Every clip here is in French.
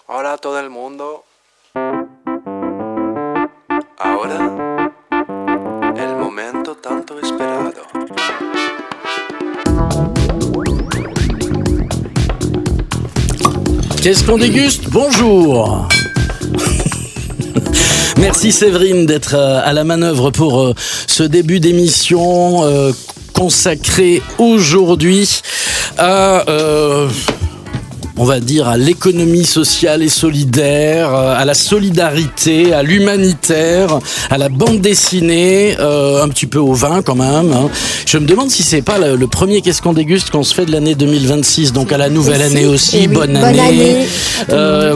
Hola a todo el mundo. Ahora, el momento tanto esperado. Qu'est-ce qu'on déguste ? Bonjour. Merci Séverine d'être à la manœuvre pour ce début d'émission consacré aujourd'hui à... on va dire à l'économie sociale et solidaire, à la solidarité, à l'humanitaire, à la bande dessinée, un petit peu au vin quand même. Hein. Je me demande si c'est pas le premier Qu'est-ce qu'on déguste qu'on se fait de l'année 2026, donc à la nouvelle année aussi, oui, bonne année.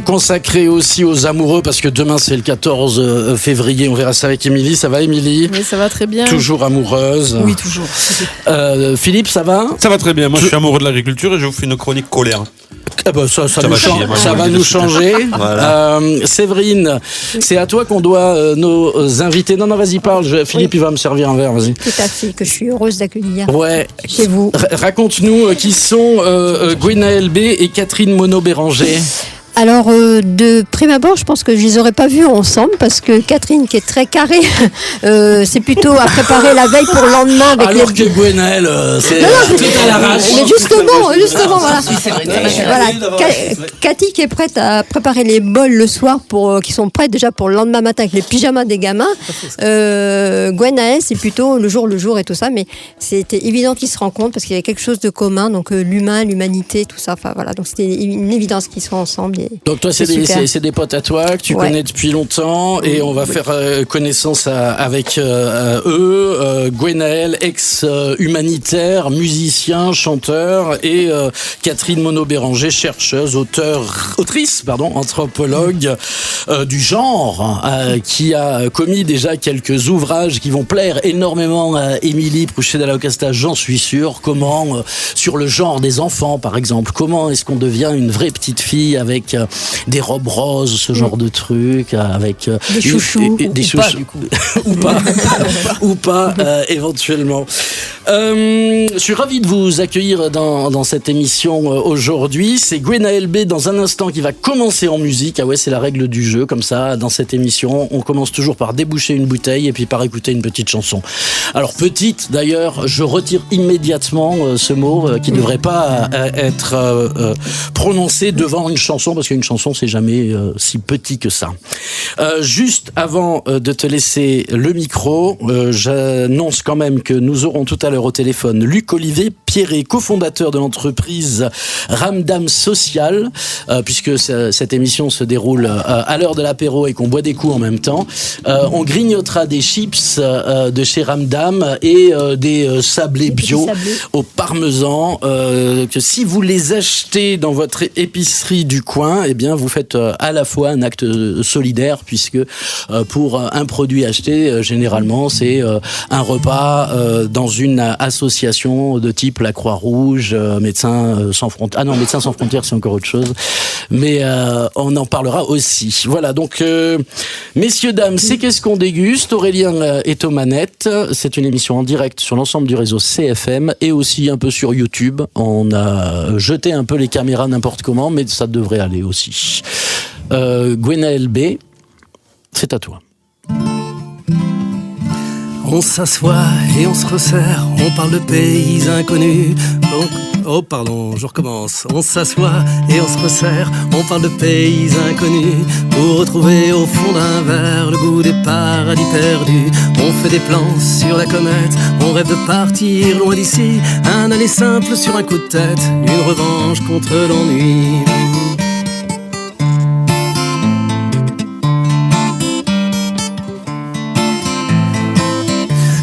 Consacré aussi aux amoureux, parce que demain c'est le 14 février, on verra ça avec Émilie. Ça va Émilie ? Oui, ça va très bien. Toujours amoureuse ? Oui, toujours. Philippe, ça va ? Ça va très bien, moi je suis amoureux de l'agriculture et je vous fais une chronique colère. Ah bah ça va nous changer. Voilà. Séverine, c'est à toi qu'on doit nos invités. Non, vas-y, parle. Philippe, il va me servir un verre, vas-y. Tout à fait, que je suis heureuse d'accueillir chez vous. Raconte-nous qui sont Gwenaëlle B et Catherine Monod-Béranger. Alors, de prime abord, je pense que je les aurais pas vus ensemble parce que Catherine, qui est très carrée, c'est plutôt à préparer la veille pour le lendemain. Avec alors que Gwenaëlle, c'est tout à l'arrache. Mais justement, voilà. Cathy qui est prête à préparer les bols le soir qui sont prêts déjà pour le lendemain matin avec les pyjamas des gamins. Gwenaëlle, c'est plutôt le jour et tout ça, mais c'était évident qu'ils se rencontrent parce qu'il y avait quelque chose de commun, donc l'humain, l'humanité, tout ça. Enfin voilà, donc c'était une évidence qu'ils soient ensemble. Donc toi, c'est des potes à toi que tu connais depuis longtemps et on va faire connaissance avec eux. Gwenaëlle, ex-humanitaire, musicien, chanteur, et Catherine Monod-Béranger, chercheuse, autrice, anthropologue du genre, qui a commis déjà quelques ouvrages qui vont plaire énormément à Émilie Prouchet-Dalla-Ocasta, j'en suis sûr. Comment, sur le genre des enfants par exemple, comment est-ce qu'on devient une vraie petite fille avec des robes roses, ce genre de trucs, avec des chouchous, des chouchous, ou pas, éventuellement. Je suis ravi de vous accueillir dans cette émission aujourd'hui. C'est Gwenaëlle B dans un instant qui va commencer en musique. Ah ouais, c'est la règle du jeu, comme ça, dans cette émission. On commence toujours par déboucher une bouteille et puis par écouter une petite chanson. Alors, petite, d'ailleurs, je retire immédiatement ce mot qui ne devrait pas être prononcé devant une chanson, parce qu'une chanson, c'est jamais si petit que ça. Juste avant de te laisser le micro, j'annonce quand même que nous aurons tout à l'heure au téléphone Luc-Olivier Pierret, cofondateur de l'entreprise Ramdam Social, puisque cette émission se déroule à l'heure de l'apéro et qu'on boit des coups en même temps. On grignotera des chips de chez Ramdam et des sablés bio au parmesan, que si vous les achetez dans votre épicerie du coin, eh bien vous faites à la fois un acte solidaire, puisque pour un produit acheté, généralement c'est un repas dans une association de type la Croix-Rouge, Médecins sans frontières. Ah non, Médecins sans frontières, c'est encore autre chose. Mais on en parlera aussi. Voilà, donc messieurs, dames, c'est Qu'est-ce qu'on déguste ? Aurélien est aux manettes. C'est une émission en direct sur l'ensemble du réseau CFM et aussi un peu sur YouTube. On a jeté un peu les caméras n'importe comment, mais ça devrait aller aussi. Gwenaëlle B, c'est à toi. On s'assoit et on se resserre, on parle de pays inconnus. Oh pardon, je recommence. On s'assoit et on se resserre, on parle de pays inconnus, pour retrouver au fond d'un verre le goût des paradis perdus. On fait des plans sur la comète, on rêve de partir loin d'ici, un aller simple sur un coup de tête, une revanche contre l'ennui.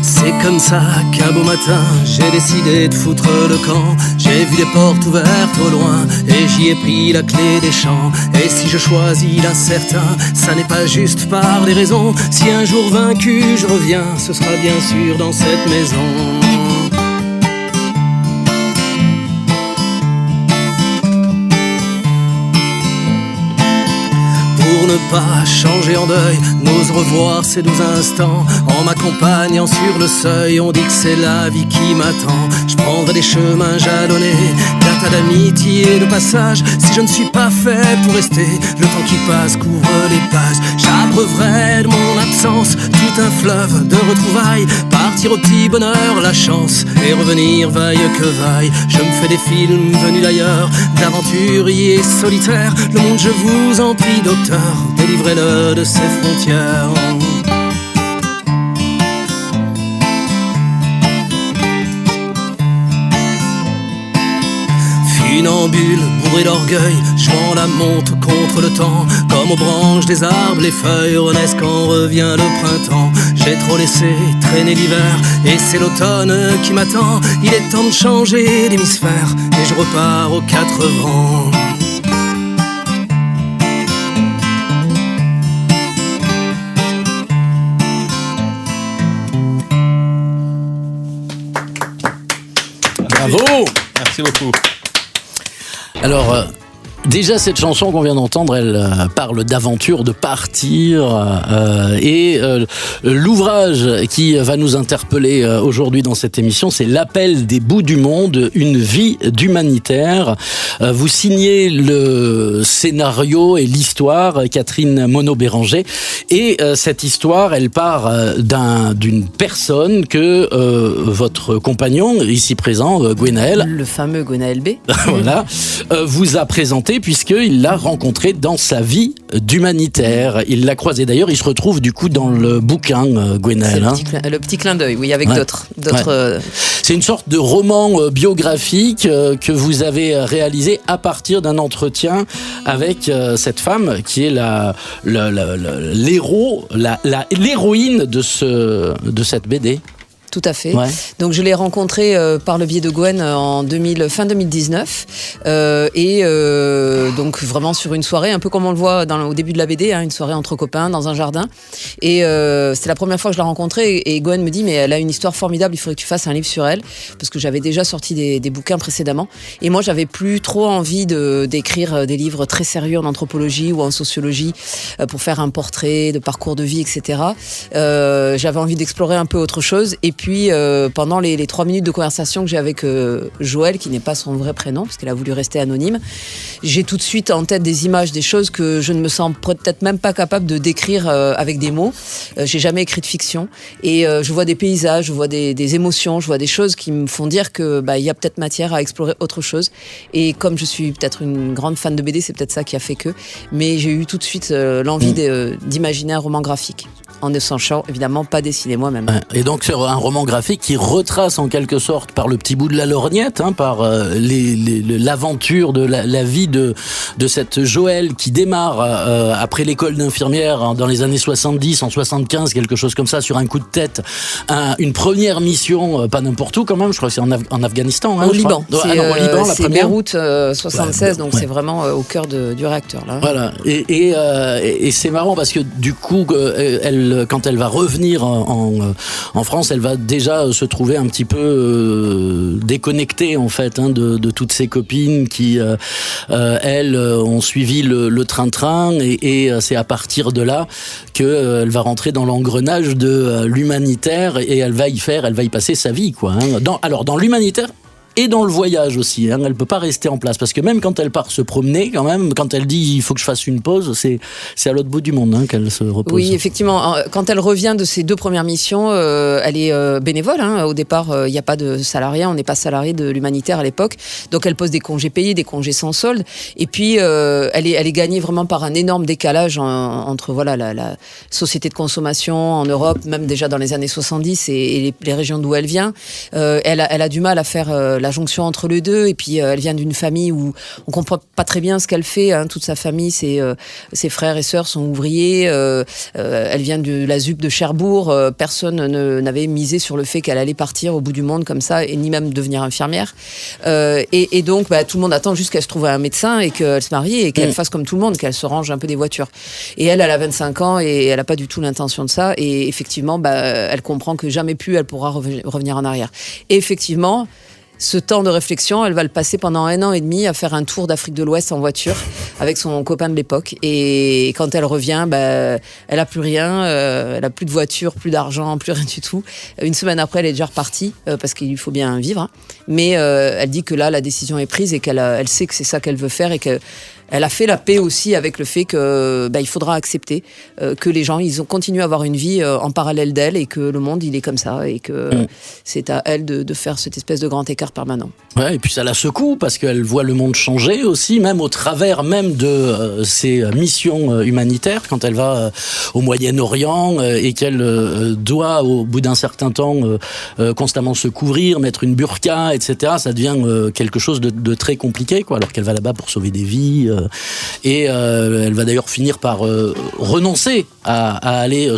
C'est comme ça qu'un beau matin, j'ai décidé de foutre le camp. J'ai vu des portes ouvertes au loin et j'y ai pris la clé des champs. Et si je choisis l'incertain, ça n'est pas juste par des raisons. Si un jour vaincu je reviens, ce sera bien sûr dans cette maison. pour ne pas changer en deuil, n'ose revoir ces 12 instants. En m'accompagnant sur le seuil, on dit que c'est la vie qui m'attend. Je prendrai des chemins jalonnés d'un tas d'amitié de passage. Si je ne suis pas fait pour rester, le temps qui passe couvre les pages. J'abreuverai de mon absence tout un fleuve de retrouvailles. Partir au petit bonheur, la chance, et revenir vaille que vaille. Je me fais des films venus d'ailleurs, d'aventuriers solitaires. Le monde, je vous en prie, docteur, délivrez-le de ses frontières. Funambule, bourré d'orgueil, jouant la montre contre le temps. Comme aux branches des arbres, les feuilles renaissent quand revient le printemps. J'ai trop laissé traîner l'hiver, et c'est l'automne qui m'attend. Il est temps de changer d'hémisphère, et je repars aux 4 vents. Bravo! Merci beaucoup. Alors, déjà, cette chanson qu'on vient d'entendre, elle parle d'aventure, de partir. Et l'ouvrage qui va nous interpeller aujourd'hui dans cette émission, c'est L'appel des bouts du monde, une vie d'humanitaire. Vous signez le scénario et l'histoire, Catherine Monod-Béranger. Et cette histoire, elle part d'une personne que votre compagnon, ici présent, Gwenaël, le fameux Gwenaël B. voilà, vous a présenté puisqu'il l'a rencontré dans sa vie d'humanitaire. Il l'a croisé d'ailleurs, il se retrouve du coup dans le bouquin, Gwenaël. C'est le petit clin d'œil, oui, avec d'autres. Ouais. C'est une sorte de roman biographique que vous avez réalisé à partir d'un entretien avec cette femme qui est l'héroïne de cette BD. Tout à fait. Ouais. Donc je l'ai rencontré par le biais de Gwen fin 2019 donc vraiment sur une soirée, un peu comme on le voit au début de la BD, une soirée entre copains dans un jardin. Et c'est la première fois que je l'ai rencontrée et Gwen me dit mais elle a une histoire formidable, il faudrait que tu fasses un livre sur elle, parce que j'avais déjà sorti des bouquins précédemment et moi j'avais plus trop envie d'écrire des livres très sérieux en anthropologie ou en sociologie pour faire un portrait de parcours de vie, etc. J'avais envie d'explorer un peu autre chose. Et puis, pendant les 3 minutes de conversation que j'ai avec Joël, qui n'est pas son vrai prénom, parce qu'elle a voulu rester anonyme, j'ai tout de suite en tête des images, des choses que je ne me sens peut-être même pas capable de décrire avec des mots. J'ai jamais écrit de fiction. Et je vois des paysages, je vois des émotions, je vois des choses qui me font dire que y a peut-être matière à explorer autre chose. Et comme je suis peut-être une grande fan de BD, c'est peut-être ça qui a fait que. Mais j'ai eu tout de suite l'envie d'imaginer un roman graphique. En ne sachant évidemment pas dessiner moi-même. Et donc c'est un roman graphique qui retrace en quelque sorte par le petit bout de la lorgnette, par l'aventure de la vie de cette Joël qui démarre après l'école d'infirmière dans les années 70, en 75, quelque chose comme ça, sur un coup de tête, une première mission, pas n'importe où quand même, je crois que c'est en Afghanistan. Au Liban. Au Liban, la c'est première. Beyrouth 76, donc c'est vraiment au cœur du réacteur. Là. Voilà, et c'est marrant parce que du coup, quand elle va revenir en France, elle va déjà se trouver un petit peu déconnectée en fait de toutes ses copines qui elles ont suivi le train-train et c'est à partir de là qu'elle va rentrer dans l'engrenage de l'humanitaire et elle va y passer sa vie quoi. Dans l'humanitaire et dans le voyage aussi, elle peut pas rester en place parce que même quand elle part se promener, quand même, quand elle dit il faut que je fasse une pause, c'est à l'autre bout du monde qu'elle se repose. Oui, effectivement. Quand elle revient de ses 2 premières missions, elle est bénévole. Au départ, il n'y a pas de salariat, on n'est pas salarié de l'humanitaire à l'époque, donc elle pose des congés payés, des congés sans solde, et puis elle est gagnée vraiment par un énorme décalage entre la société de consommation en Europe, même déjà dans les années 70 et les régions d'où elle vient. Elle a du mal à faire la jonction entre les deux, et puis elle vient d'une famille où on comprend pas très bien ce qu'elle fait. Toute sa famille, ses frères et sœurs sont ouvriers. Elle vient de la ZUP de Cherbourg. Personne n'avait misé sur le fait qu'elle allait partir au bout du monde comme ça, et ni même devenir infirmière. Et donc, tout le monde attend juste qu'elle se trouve un médecin et qu'elle se marie et qu'elle fasse comme tout le monde, qu'elle se range un peu des voitures. Et elle a 25 ans et elle n'a pas du tout l'intention de ça. Et effectivement, elle comprend que jamais plus elle pourra revenir en arrière. Et effectivement, ce temps de réflexion, elle va le passer pendant 1 an et demi à faire un tour d'Afrique de l'Ouest en voiture avec son copain de l'époque. Et quand elle revient, elle a plus rien, elle a plus de voiture, plus d'argent, plus rien du tout. Une semaine après, elle est déjà repartie parce qu'il lui faut bien vivre. Hein. Mais elle dit que là, la décision est prise et elle sait que c'est ça qu'elle veut faire et que elle a fait la paix aussi avec le fait que il faudra accepter que les gens ils ont continué à avoir une vie en parallèle d'elle et que le monde il est comme ça et que c'est à elle de faire cette espèce de grand écart permanent. Ouais, et puis ça la secoue parce qu'elle voit le monde changer aussi, même au travers même de ses missions humanitaires quand elle va au Moyen-Orient et qu'elle doit au bout d'un certain temps constamment se couvrir, mettre une burqa, etc. Ça devient quelque chose de très compliqué, quoi. Alors qu'elle va là-bas pour sauver des vies. Et elle va d'ailleurs finir par renoncer à aller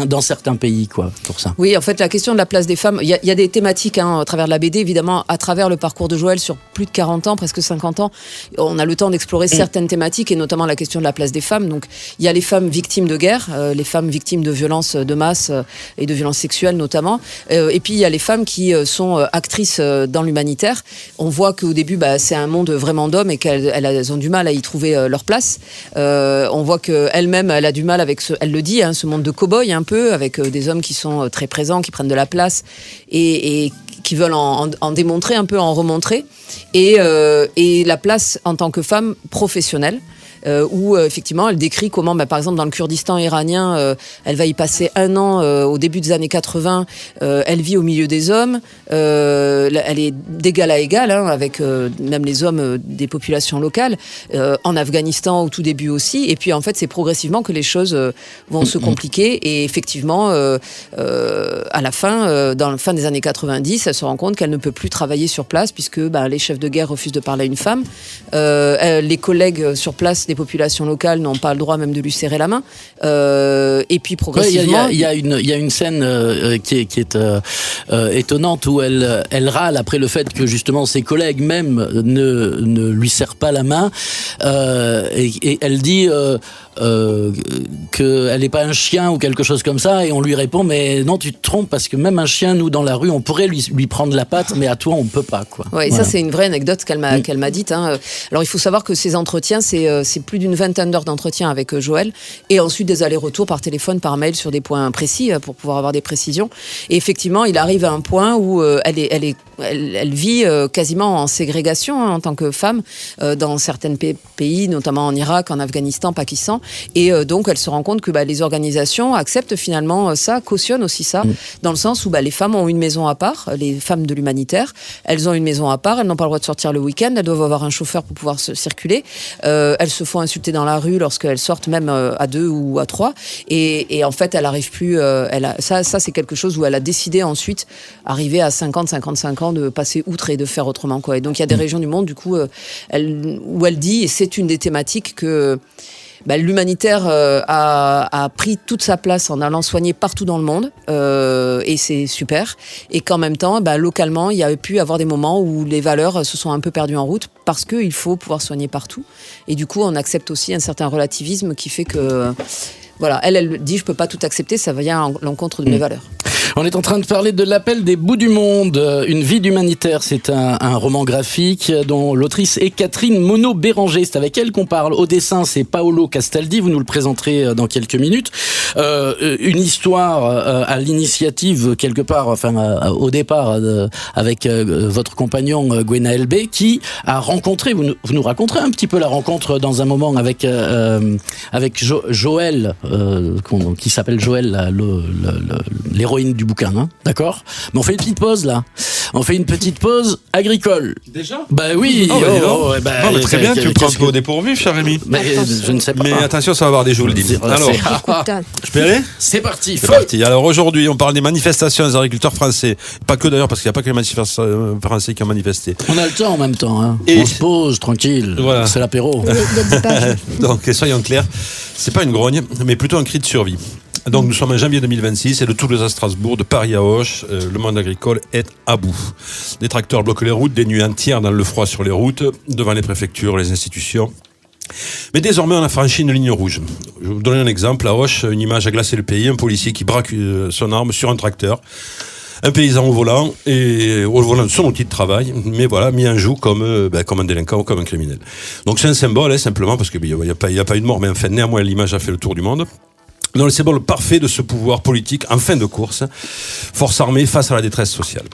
dans certains pays, quoi, pour ça. Oui, en fait, la question de la place des femmes, il y a des thématiques à travers la BD, évidemment, à travers le parcours de Joël sur plus de 40 ans, presque 50 ans, on a le temps d'explorer certaines thématiques, et notamment la question de la place des femmes. Donc, il y a les femmes victimes de guerre, les femmes victimes de violences de masse et de violences sexuelles, notamment. Et puis, il y a les femmes qui sont actrices dans l'humanitaire. On voit qu'au début, c'est un monde vraiment d'hommes et qu'elles ont du mal à y trouver leur place. On voit qu'elle-même, elle a du mal avec elle le dit, ce monde de cow-boy un peu, avec des hommes qui sont très présents, qui prennent de la place et qui veulent en démontrer un peu, en remontrer. Et la place en tant que femme professionnelle. Où effectivement elle décrit comment par exemple dans le Kurdistan iranien elle va y passer 1 an au début des années 80, elle vit au milieu des hommes, elle est d'égal à égal avec même les hommes des populations locales, en Afghanistan au tout début aussi, et puis en fait c'est progressivement que les choses vont se compliquer, et effectivement à la fin, dans la fin des années 90, elle se rend compte qu'elle ne peut plus travailler sur place puisque les chefs de guerre refusent de parler à une femme, les collègues sur place des populations locales n'ont pas le droit même de lui serrer la main. Et puis progressivement... Il y a une scène qui est étonnante où elle râle après le fait que justement ses collègues même ne lui serrent pas la main. Et elle dit... qu'elle n'est pas un chien ou quelque chose comme ça, et on lui répond mais non, tu te trompes, parce que même un chien, nous dans la rue on pourrait lui prendre la patte, mais à toi on peut pas, quoi. Ouais, voilà. Ça c'est une vraie anecdote qu'elle m'a dite. Alors il faut savoir que ces entretiens, c'est plus d'une 20aine d'heures d'entretien avec Joël, et ensuite des allers-retours par téléphone, par mail sur des points précis pour pouvoir avoir des précisions. Et effectivement, il arrive à un point où elle vit quasiment en ségrégation en tant que femme dans certains pays, notamment en Irak, en Afghanistan, Pakistan. Et donc, elle se rend compte que les organisations acceptent finalement ça, cautionnent aussi ça, dans le sens où les femmes ont une maison à part, les femmes de l'humanitaire, elles ont une maison à part, elles n'ont pas le droit de sortir le week-end, elles doivent avoir un chauffeur pour pouvoir circuler, elles se font insulter dans la rue lorsqu'elles sortent, même à 2 ou à 3, et en fait, elle n'arrive plus, ça c'est quelque chose où elle a décidé ensuite, arrivé à 50-55 ans, de passer outre et de faire autrement, quoi. Et donc, il y a des régions du monde, du coup, où elle dit, et c'est une des thématiques que l'humanitaire a pris toute sa place en allant soigner partout dans le monde, et c'est super. Et qu'en même temps, localement, il y a pu avoir des moments où les valeurs se sont un peu perdues en route, parce qu'il faut pouvoir soigner partout. Et du coup, on accepte aussi un certain relativisme qui fait que... Voilà, elle dit, je peux pas tout accepter, ça vient à l'encontre de mes valeurs. On est en train de parler de L'Appel des bouts du monde, une vie d'humanitaire. C'est un roman graphique dont l'autrice est Catherine Monod-Béranger. C'est avec elle qu'on parle. Au dessin, c'est Paolo Castaldi. Vous nous le présenterez dans quelques minutes. Une histoire à l'initiative, quelque part, au départ, avec votre compagnon Gwenaël B, qui a rencontré, vous nous raconterez un petit peu la rencontre dans un moment avec Joël, qui s'appelle Joël, l'héroïne du bouquin, hein, d'accord ? Mais on fait une petite pause là. On fait une petite pause agricole. Déjà ? Oui. Mais très bien, tu me prends un peu au dépourvu, cher Rémi. Mais je ne sais pas. Mais attention, ça va avoir des jours le dis. Alors, je peux y aller ? C'est parti. C'est parti. Alors aujourd'hui, on parle des manifestations des agriculteurs français. Pas que d'ailleurs, parce qu'il n'y a pas que les manifestants français qui ont manifesté. On a le temps en même temps. Hein. Et on se pose tranquille. Voilà. C'est l'apéro. Donc, soyons clairs, c'est pas une grogne, mais plutôt un cri de survie. Donc nous sommes en janvier 2026 et de Toulouse à Strasbourg, de Paris à Auch, le monde agricole est à bout. Des tracteurs bloquent les routes, des nuits entières dans le froid sur les routes, devant les préfectures, les institutions. Mais désormais, on a franchi une ligne rouge. Je vais vous donner un exemple. À Auch, une image a glacé le pays. Un policier qui braque son arme sur un tracteur. Un paysan au volant de son outil de travail, mais voilà, mis en joue comme un délinquant ou comme un criminel. Donc c'est un symbole, simplement, parce qu'il n'y a pas eu de mort, mais enfin, néanmoins, l'image a fait le tour du monde. Dans le symbole parfait de ce pouvoir politique en fin de course, force armée face à la détresse sociale.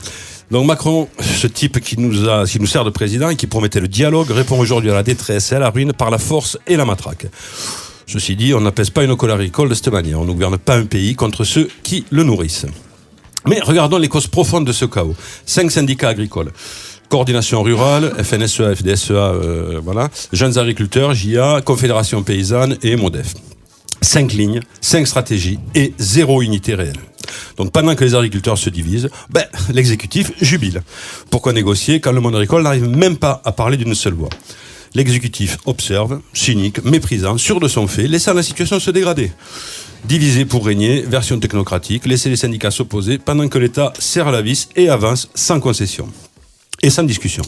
Donc Macron, ce type qui nous sert de président et qui promettait le dialogue, répond aujourd'hui à la détresse et à la ruine par la force et la matraque. Ceci dit, on n'apaise pas une colère agricole de cette manière. On ne gouverne pas un pays contre ceux qui le nourrissent. Mais regardons les causes profondes de ce chaos. 5 syndicats agricoles. Coordination rurale, FNSEA, FDSEA, Jeunes agriculteurs, JA, Confédération paysanne et MODEF. 5 lignes, 5 stratégies et 0 unité réelle. Donc pendant que les agriculteurs se divisent, l'exécutif jubile. Pourquoi négocier quand le monde agricole n'arrive même pas à parler d'une seule voix? L'exécutif observe, cynique, méprisant, sûr de son fait, laissant la situation se dégrader. Diviser pour régner, version technocratique, laisser les syndicats s'opposer pendant que l'État serre la vis et avance sans concession. Et sans discussion.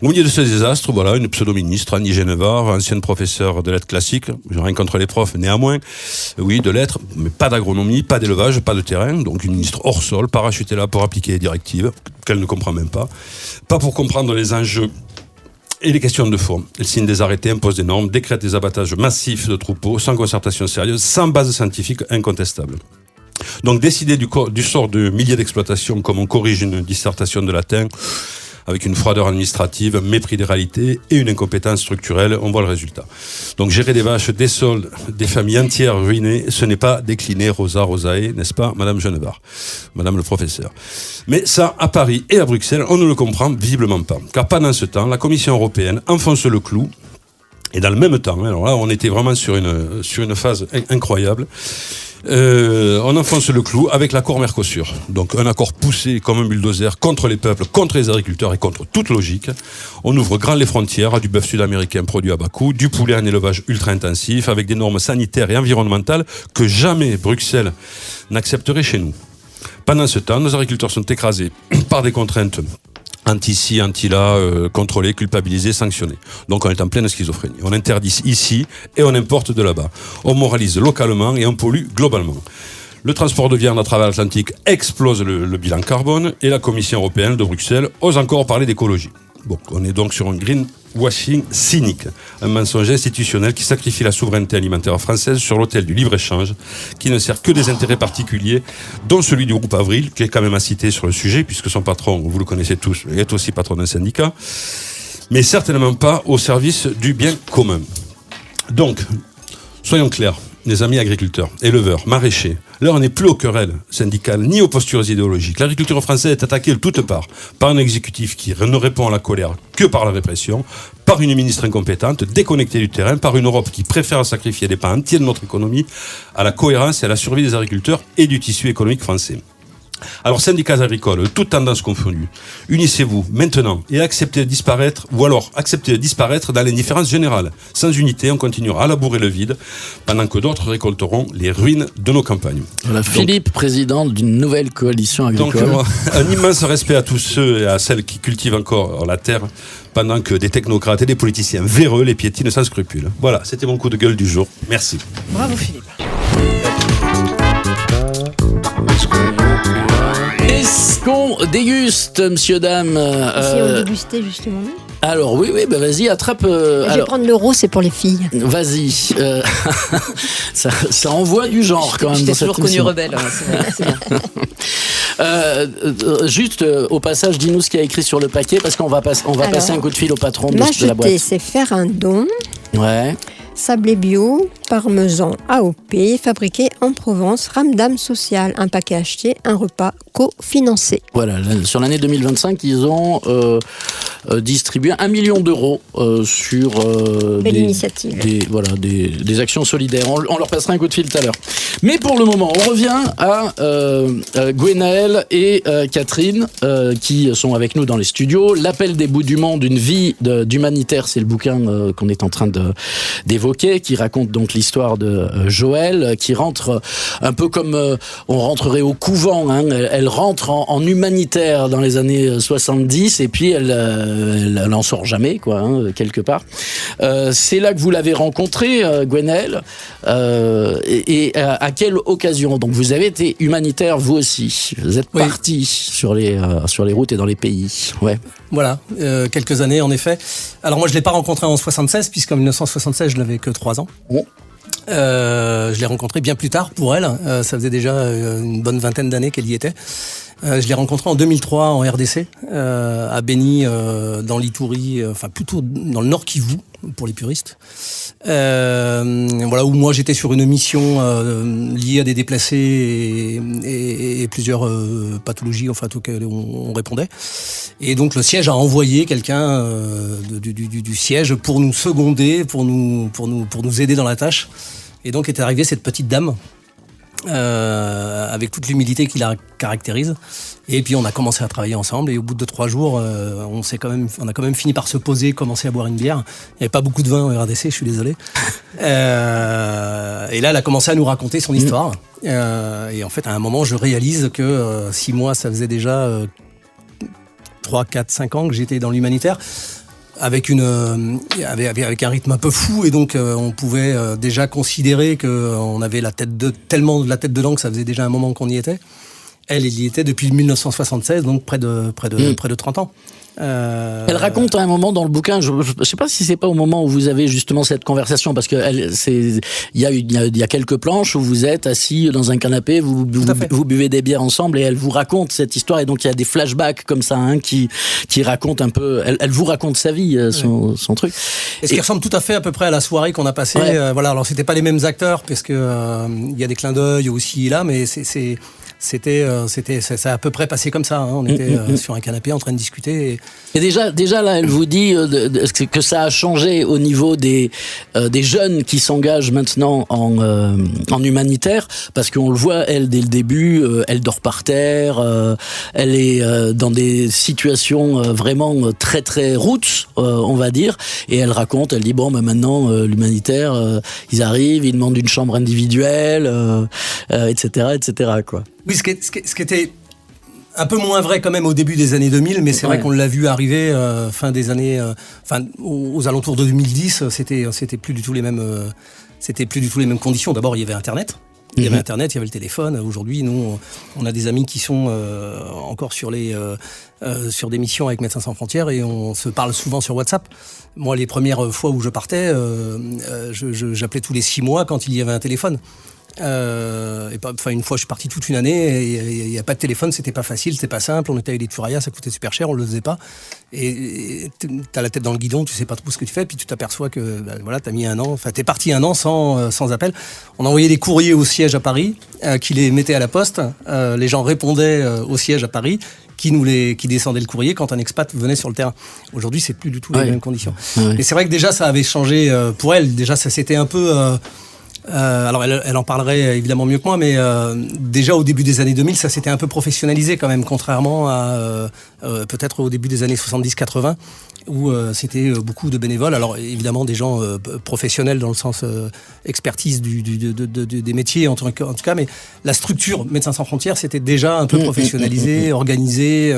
Au milieu de ce désastre, une pseudo-ministre, Annie Genevard, ancienne professeure de lettres classiques, j'ai rien contre les profs néanmoins, oui, de lettres, mais pas d'agronomie, pas d'élevage, pas de terrain, donc une ministre hors sol, parachutée là pour appliquer les directives, qu'elle ne comprend même pas pour comprendre les enjeux et les questions de fond. Elle signe des arrêtés, impose des normes, décrète des abattages massifs de troupeaux, sans concertation sérieuse, sans base scientifique incontestable. Donc décider du sort de milliers d'exploitations comme on corrige une dissertation de latin, avec une froideur administrative, un mépris des réalités et une incompétence structurelle, on voit le résultat. Donc gérer des vaches, des sols, des familles entières ruinées, ce n'est pas décliner Rosa Rosae, n'est-ce pas, Madame Genevard, Madame le professeur. Mais ça, à Paris et à Bruxelles, on ne le comprend visiblement pas. Car pendant ce temps, la Commission européenne enfonce le clou, et dans le même temps, alors là, on était vraiment sur une phase incroyable. On enfonce le clou avec l'accord Mercosur. Donc un accord poussé comme un bulldozer contre les peuples, contre les agriculteurs et contre toute logique. On ouvre grand les frontières à du bœuf sud-américain produit à bas coût, du poulet en élevage ultra intensif avec des normes sanitaires et environnementales que jamais Bruxelles n'accepterait chez nous. Pendant ce temps, nos agriculteurs sont écrasés par des contraintes anti-ci, anti-là, contrôlés, culpabilisés, sanctionnés. Donc on est en pleine schizophrénie. On interdit ici et on importe de là-bas. On moralise localement et on pollue globalement. Le transport de viande à travers l'Atlantique explose le bilan carbone et la Commission européenne de Bruxelles ose encore parler d'écologie. Bon, on est donc sur un greenwashing cynique, un mensonge institutionnel qui sacrifie la souveraineté alimentaire française sur l'autel du libre-échange, qui ne sert que des intérêts particuliers, dont celui du groupe Avril, qui est quand même à citer sur le sujet, puisque son patron, vous le connaissez tous, est aussi patron d'un syndicat, mais certainement pas au service du bien commun. Donc, soyons clairs, les amis agriculteurs, éleveurs, maraîchers, l'heure n'est plus aux querelles syndicales ni aux postures idéologiques. L'agriculture française est attaquée de toutes parts par un exécutif qui ne répond à la colère que par la répression, par une ministre incompétente, déconnectée du terrain, par une Europe qui préfère sacrifier des pans entiers de notre économie à la cohérence et à la survie des agriculteurs et du tissu économique français. Alors, syndicats agricoles, toutes tendances confondues, unissez-vous maintenant et acceptez de disparaître, ou alors acceptez de disparaître dans l'indifférence générale. Sans unité, on continuera à labourer le vide, pendant que d'autres récolteront les ruines de nos campagnes. Voilà, Philippe, président d'une nouvelle coalition agricole. Donc, un immense respect à tous ceux et à celles qui cultivent encore la terre, pendant que des technocrates et des politiciens véreux les piétinent sans scrupule. Voilà, c'était mon coup de gueule du jour. Merci. Bravo Philippe. Est-ce qu'on déguste, monsieur, dame Si on dégustait justement. Alors oui, vas-y, attrape. Je vais prendre l'euro, c'est pour les filles. Vas-y. Ça envoie du genre quand même. Je dans t'ai toujours cette connu émission. rebelle. C'est bien. Juste au passage, dis-nous ce qu'il y a écrit sur le paquet parce qu'on va passer un coup de fil au patron de la M'acheter, boîte. c'est faire un don. Ouais. Sablé bio, parmesan AOP, fabriqué en Provence, ramdam social, un paquet acheté, un repas cofinancé. Voilà, sur l'année 2025, ils ont distribué 1 million d'euros sur Belle initiative. des actions solidaires. On leur passera un coup de fil tout à l'heure. Mais pour le moment, on revient à Gwenaël et Catherine qui sont avec nous dans les studios. L'appel des bouts du monde, une vie d'humanitaire, c'est le bouquin qu'on est en train d'évoquer, qui raconte donc l'histoire de Joël qui rentre un peu comme on rentrerait au couvent. Hein. Elle rentre en humanitaire dans les années 70 et puis elle en sort jamais, quoi, hein, quelque part. C'est là que vous l'avez rencontrée, Gwenaëlle. Et à quelle occasion? Donc vous avez été humanitaire vous aussi. Vous êtes parti sur les routes et dans les pays. Ouais. Voilà, quelques années en effet. Alors moi je l'ai pas rencontré en 76 puisqu'en 1976 je n'avais que 3 ans. Bon. Je l'ai rencontré bien plus tard pour elle. Ça faisait déjà une bonne vingtaine d'années qu'elle y était. Je l'ai rencontré en 2003 en RDC, à Béni, dans l'Itourie, enfin plutôt dans le Nord Kivu pour les puristes. Voilà, où moi j'étais sur une mission liée à des déplacés et plusieurs pathologies, enfin auxquelles on répondait. Et donc le siège a envoyé quelqu'un du siège pour nous seconder, pour nous aider dans la tâche. Et donc est arrivée cette petite dame. Avec toute l'humilité qui la caractérise, et puis on a commencé à travailler ensemble, et au bout de 3 jours on a quand même fini par se poser, commencer à boire une bière. Il n'y avait pas beaucoup de vin en RDC, je suis désolé. Et là elle a commencé à nous raconter son histoire, et en fait à un moment je réalise que 6 mois ça faisait déjà 3, 4, 5 ans que j'étais dans l'humanitaire, avec un rythme un peu fou, et donc on pouvait déjà considérer qu'on avait tellement la tête dedans que ça faisait déjà un moment qu'on y était. Elle y était depuis 1976, donc près de 30 ans. Elle raconte à un moment dans le bouquin, je sais pas si c'est pas au moment où vous avez justement cette conversation, parce que il y a quelques planches où vous êtes assis dans un canapé, vous buvez des bières ensemble, et elle vous raconte cette histoire, et donc il y a des flashbacks comme ça, hein, qui racontent un peu, elle vous raconte sa vie, son truc. Et ce qui ressemble tout à fait à peu près à la soirée qu'on a passée. Voilà, alors c'était pas les mêmes acteurs, parce que il y a des clins d'œil aussi et là, mais ça a à peu près passé comme ça, hein. On était sur un canapé en train de discuter. Et déjà là, elle vous dit que ça a changé au niveau des jeunes qui s'engagent maintenant en humanitaire, parce qu'on le voit, elle, dès le début, elle dort par terre, elle est dans des situations vraiment très très roots, on va dire, et elle raconte, elle dit bon, ben maintenant l'humanitaire, ils arrivent, ils demandent une chambre individuelle, etc., quoi. Oui, ce qui était un peu moins vrai quand même au début des années 2000, mais c'est vrai qu'on l'a vu arriver fin des années, aux alentours de 2010. C'était plus du tout les mêmes conditions. D'abord, il y avait Internet. Il y avait Internet, il y avait le téléphone. Aujourd'hui, nous, on a des amis qui sont encore sur des missions avec Médecins Sans Frontières, et on se parle souvent sur WhatsApp. Moi, les premières fois où je partais, j'appelais tous les 6 mois quand il y avait un téléphone. Une fois je suis parti toute une année, et il n'y a pas de téléphone, c'était pas facile, c'était pas simple, on était avec des Turaya, ça coûtait super cher, on le faisait pas, et t'as la tête dans le guidon, tu sais pas trop ce que tu fais, puis tu t'aperçois que t'as mis 1 an, enfin t'es parti 1 an sans appel. On envoyait des courriers au siège à Paris, qui les mettaient à la poste, les gens répondaient au siège à Paris, qui descendait le courrier quand un expat venait sur le terrain. Aujourd'hui, c'est plus du tout les mêmes conditions. Et c'est vrai que déjà ça avait changé pour elle, déjà ça s'était un peu alors elle en parlerait évidemment mieux que moi, mais déjà au début des années 2000, ça s'était un peu professionnalisé quand même, contrairement à peut-être au début des années 70-80, où c'était beaucoup de bénévoles. Alors évidemment des gens professionnels dans le sens expertise des métiers en tout cas, mais la structure Médecins Sans Frontières c'était déjà un peu professionnalisé, organisé,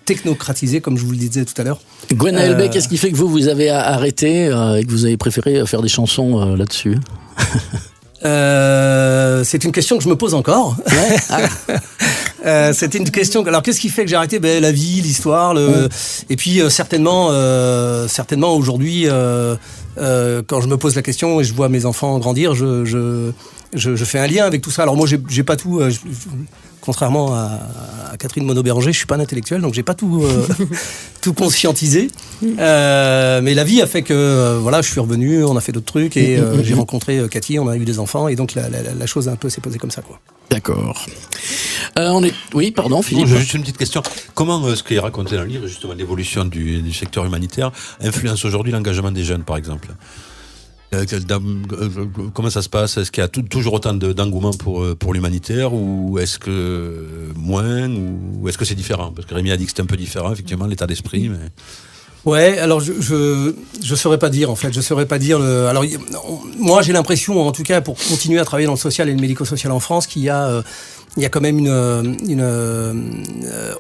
technocratisé, comme je vous le disais tout à l'heure. Gwenaëlle Bey, qu'est-ce qui fait que vous avez arrêté et que vous avez préféré faire des chansons là-dessus? C'est une question que je me pose encore. C'était une question. Alors, qu'est-ce qui fait que j'ai arrêté? La vie, l'histoire, et puis certainement aujourd'hui, quand je me pose la question et je vois mes enfants grandir, je fais un lien avec tout ça. Alors moi, j'ai pas tout. Contrairement à Catherine Monod-Béranger, je suis pas un intellectuel, donc j'ai pas tout conscientisé. Mais la vie a fait que je suis revenu, on a fait d'autres trucs, et j'ai rencontré Cathy, on a eu des enfants, et donc la chose un peu s'est posée comme ça, quoi. D'accord. Oui, pardon, Philippe. J'ai juste une petite question. Comment ce qui est raconté dans le livre, justement, l'évolution du secteur humanitaire, influence aujourd'hui l'engagement des jeunes, par exemple? Comment ça se passe? Est-ce qu'il y a toujours autant d'engouement pour l'humanitaire, ou est-ce que moins, ou est-ce que c'est différent? Parce que Rémi a dit que c'était un peu différent, effectivement, l'état d'esprit. Mais... Ouais, alors je saurais pas dire en fait, je saurais pas dire. Alors moi j'ai l'impression, en tout cas pour continuer à travailler dans le social et le médico-social en France, qu'il y a quand même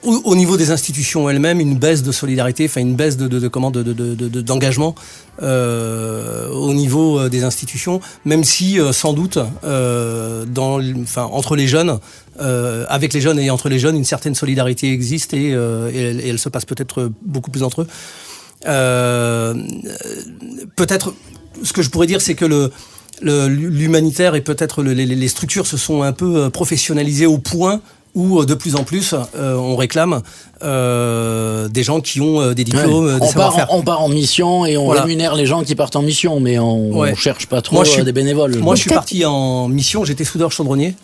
au niveau des institutions elles-mêmes une baisse de solidarité, enfin une baisse d'engagement au niveau des institutions, même si sans doute entre les jeunes. Avec les jeunes et entre les jeunes, une certaine solidarité existe et elle se passe peut-être beaucoup plus entre eux. Peut-être, ce que je pourrais dire, c'est que l'humanitaire et peut-être les structures se sont un peu professionnalisées au point où de plus en plus on réclame des gens qui ont des diplômes, des savoir-faire. On part en mission et on rémunère les gens qui partent en mission, mais on cherche pas trop des bénévoles. Moi, je suis parti en mission, j'étais soudeur chaudronnier.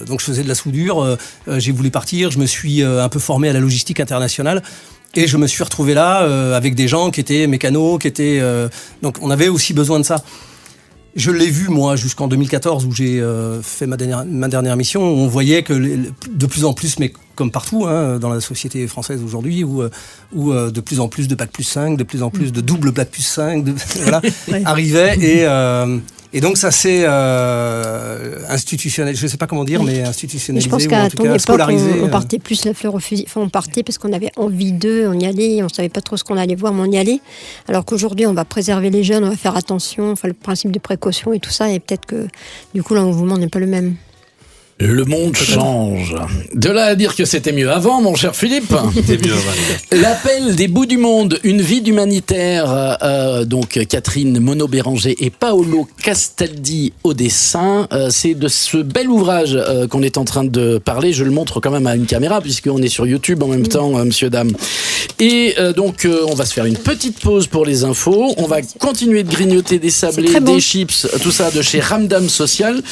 Donc je faisais de la soudure, j'ai voulu partir, je me suis un peu formé à la logistique internationale et je me suis retrouvé là avec des gens qui étaient mécanos, donc on avait aussi besoin de ça. Je l'ai vu moi jusqu'en 2014 où j'ai fait ma dernière mission, où on voyait que de plus en plus, mais comme partout dans la société française aujourd'hui, où de plus en plus de bac plus 5, de plus en plus de double bac plus 5 arrivaient et donc ça s'est institutionnel, je ne sais pas comment dire, mais institutionnalisé. Je pense qu'à ton époque, on partait plus la fleur au fusil. Enfin, on partait parce qu'on avait envie d'eux, on y allait, on ne savait pas trop ce qu'on allait voir, mais on y allait. Alors qu'aujourd'hui, on va préserver les jeunes, on va faire attention, enfin le principe de précaution et tout ça, et peut-être que du coup l'engouement n'est pas le même. Le monde change. De là à dire que c'était mieux avant, mon cher Philippe. C'était mieux avant. L'appel des bouts du monde, une vie d'humanitaire. Donc Catherine Monod-Béranger et Paolo Castaldi au dessin. C'est de ce bel ouvrage qu'on est en train de parler. Je le montre quand même à une caméra puisqu'on est sur YouTube en même temps, monsieur, dame. Et donc on va se faire une petite pause pour les infos. On va continuer de grignoter des sablés, des chips, tout ça de chez Ramdam Social.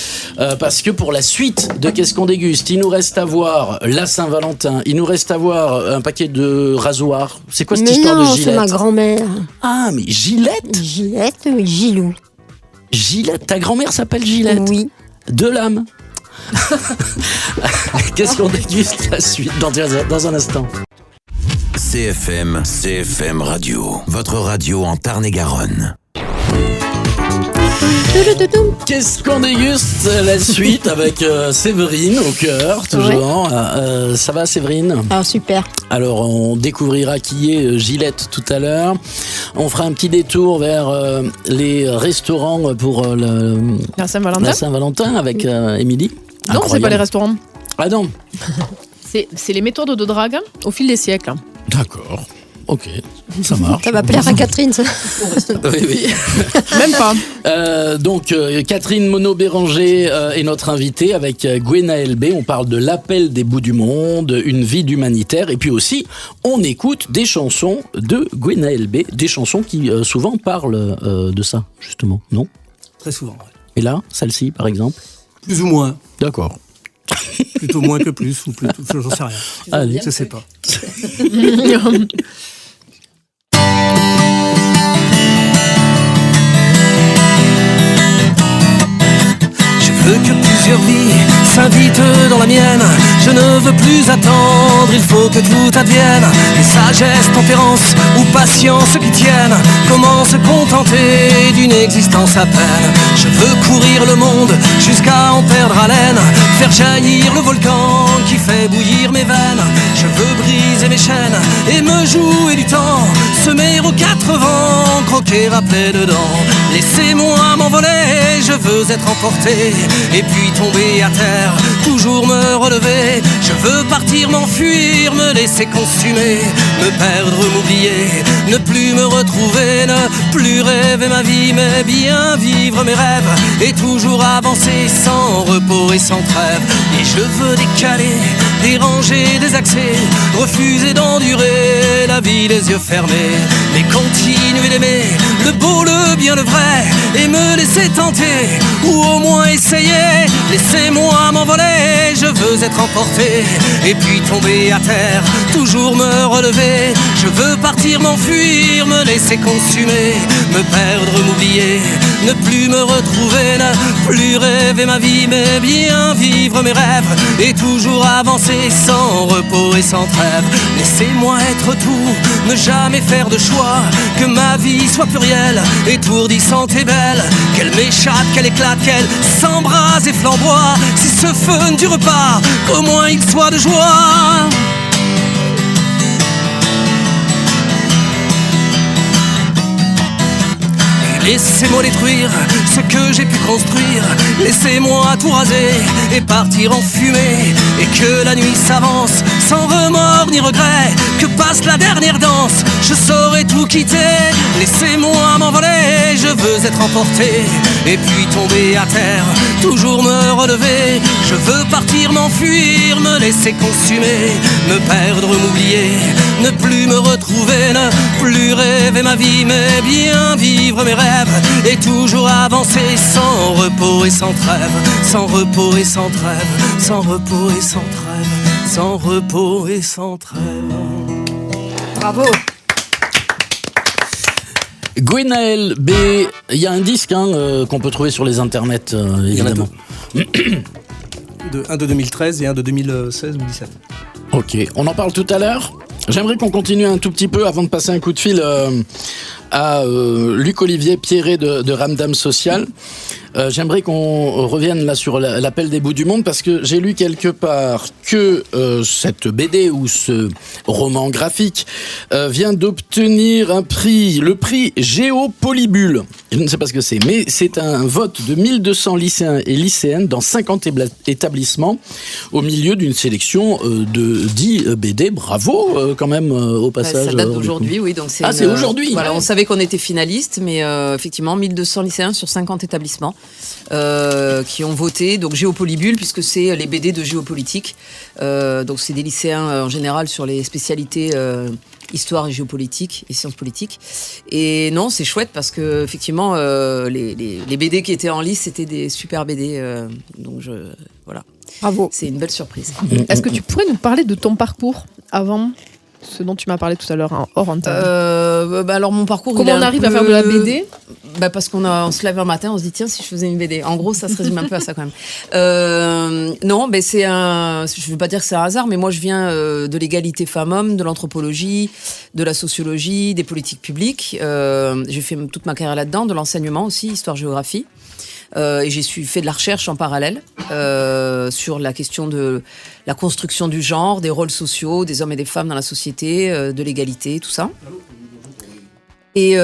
Parce que pour la suite de Qu'est-ce qu'on déguste, il nous reste à voir la Saint-Valentin, il nous reste à voir un paquet de rasoirs. C'est quoi cette histoire de Gillette ? C'est ma grand-mère. Ah, mais Gillette ? Gillette, oui, Gilou. Gillette, ta grand-mère s'appelle Gillette ? Oui. De l'âme. Qu'est-ce qu'on déguste ? La suite dans un instant. CFM Radio, votre radio en Tarn-et-Garonne. Qu'est-ce qu'on déguste ? La suite avec Séverine au cœur, toujours. Ouais. Ça va, Séverine ? Ah, super. Alors, on découvrira qui est Gillette tout à l'heure. On fera un petit détour vers les restaurants pour la Saint-Valentin. La Saint-Valentin avec Émilie. Non, c'est pas les restaurants. Ah non. C'est les méthodes de drague au fil des siècles. D'accord. Ok, ça marche. Ça va plaire à Catherine, ça. Oui. Même pas. Donc, Catherine Monod-Béranger est notre invitée avec Gwenaëlle B. On parle de l'appel des bouts du monde, une vie d'humanitaire. Et puis aussi, on écoute des chansons de Gwenaëlle B. Des chansons qui souvent parlent de ça, justement, non ? Très souvent. Ouais. Et là, celle-ci, par exemple ? Plus ou moins. D'accord. Plutôt moins que plus, ou plutôt, j'en sais rien. Allez. Je sais pas. Je veux que plusieurs vies s'invitent dans la mienne. Je ne veux plus attendre, il faut que tout advienne. Et sagesse, tempérance ou patience qui tiennent. Comment se contenter d'une existence à peine? Je veux courir le monde jusqu'à en perdre haleine. Faire jaillir le volcan qui fait bouillir mes veines. Je veux briser mes chaînes et me jouer du temps. Semer aux quatre vents, croquer à pleines dents. Laissez-moi m'envoler, je veux être emporté. Et puis tomber à terre, toujours me relever. Je veux partir, m'enfuir, me laisser consumer. Me perdre, m'oublier, ne plus me retrouver. Ne plus rêver ma vie, mais bien vivre mes rêves. Et toujours avancer sans repos et sans trêve. Et je veux décaler, déranger, désaxer. Refuser d'endurer la vie les yeux fermés. Mais continuer d'aimer le beau, le bien, le vrai. Et me laisser tenter, ou au moins essayer. Laissez-moi m'envoler, je veux être emporté. Et puis tomber à terre, toujours me relever. Je veux partir, m'enfuir, me laisser consumer. Me perdre, m'oublier, ne plus me retrouver, ne plus rêver ma vie, mais bien vivre mes rêves et toujours avancer sans repos et sans trêve. Laissez-moi être tout, ne jamais faire de choix, que ma vie soit plurielle, étourdissante et belle, qu'elle m'échappe, qu'elle éclate, qu'elle s'embrase et flamboie. Si ce feu ne dure pas, qu'au moins il soit de joie. Laissez-moi détruire ce que j'ai pu construire. Laissez-moi tout raser et partir en fumée. Et que la nuit s'avance sans remords ni regret. Que passe la dernière danse, je saurai tout quitter. Laissez-moi m'envoler, je veux être emporté. Et puis tomber à terre, toujours me relever. Je veux partir, m'enfuir, me laisser consumer. Me perdre, m'oublier, ne plus me retrouver. Ne plus rêver ma vie, mais bien vivre mes rêves. Et toujours avancer sans repos et sans trêve. Sans repos et sans trêve. Sans repos et sans trêve. Sans repos et sans trêve. Bravo. Gwenaël B, il y a un disque qu'on peut trouver sur les internets, évidemment. Un de 2013 et un de 2016 ou 2017. Ok, on en parle tout à l'heure. J'aimerais qu'on continue un tout petit peu avant de passer un coup de fil à Luc-Olivier Pierret de Ramdam Social. J'aimerais qu'on revienne là sur l'appel des bouts du monde, parce que j'ai lu quelque part que cette BD ou ce roman graphique vient d'obtenir un prix, le prix Géopolibule. Je ne sais pas ce que c'est, mais c'est un vote de 1200 lycéens et lycéennes dans 50 établissements au milieu d'une sélection de 10 BD. Bravo quand même au passage. Ça date d'aujourd'hui, oui. Donc c'est aujourd'hui. Voilà, on savait qu'on était finaliste, mais effectivement 1200 lycéens sur 50 établissements qui ont voté. Donc Géopolibule, puisque c'est les BD de géopolitique. Donc c'est des lycéens en général sur les spécialités histoire et géopolitique et sciences politiques. Et non, c'est chouette parce que effectivement les BD qui étaient en lice, c'était des super BD. Donc voilà. Bravo. C'est une belle surprise. Est-ce que tu pourrais nous parler de ton parcours avant ce dont tu m'as parlé tout à l'heure, hors antenne? Alors mon parcours, comment on arrive à faire de la BD? Parce qu'on se lève un matin, on se dit tiens, si je faisais une BD. En gros, ça se résume un peu à ça quand même. Non, c'est je veux pas dire que c'est un hasard, mais moi je viens de l'égalité femmes-hommes, de l'anthropologie, de la sociologie, des politiques publiques. J'ai fait toute ma carrière là-dedans, de l'enseignement aussi, histoire-géographie. Et j'ai fait de la recherche en parallèle sur la question de la construction du genre, des rôles sociaux, des hommes et des femmes dans la société, de l'égalité, tout ça. Et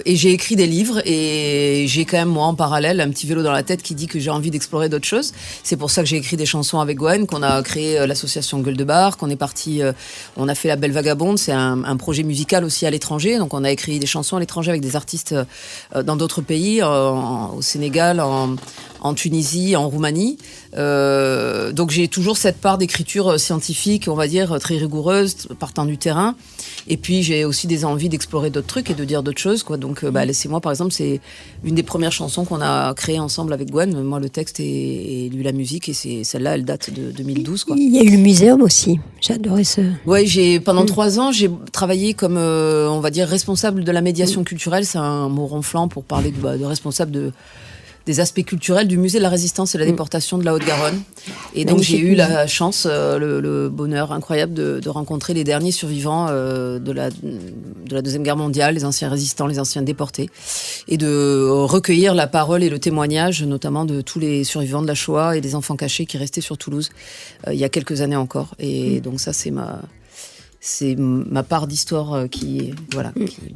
j'ai écrit des livres et j'ai quand même, moi, en parallèle, un petit vélo dans la tête qui dit que j'ai envie d'explorer d'autres choses. C'est pour ça que j'ai écrit des chansons avec Gwen, qu'on a créé l'association Gueule de Bar, qu'on est parti, on a fait La Belle Vagabonde, c'est un projet musical aussi à l'étranger. Donc on a écrit des chansons à l'étranger avec des artistes dans d'autres pays, au Sénégal, en Tunisie, en Roumanie. Donc j'ai toujours cette part d'écriture scientifique, on va dire, très rigoureuse, partant du terrain. Et puis j'ai aussi des envies d'explorer d'autres trucs et de dire d'autres choses, quoi. Donc Laissez-moi, par exemple, c'est une des premières chansons qu'on a créées ensemble avec Gwen. Moi, le texte et lui la musique, et celle-là, elle date de 2012, quoi. Il y a eu le muséum aussi. J'ai adoré ce... Ouais, pendant 3 ans, j'ai travaillé comme, on va dire, responsable de la médiation culturelle. C'est un mot ronflant pour parler de responsable des aspects culturels du musée de la Résistance et de la déportation de la Haute-Garonne. Et donc j'ai eu la chance, le bonheur incroyable de rencontrer les derniers survivants de la Deuxième Guerre mondiale, les anciens résistants, les anciens déportés, et de recueillir la parole et le témoignage, notamment de tous les survivants de la Shoah et des enfants cachés qui restaient sur Toulouse il y a quelques années encore. Et donc ça, c'est ma part d'histoire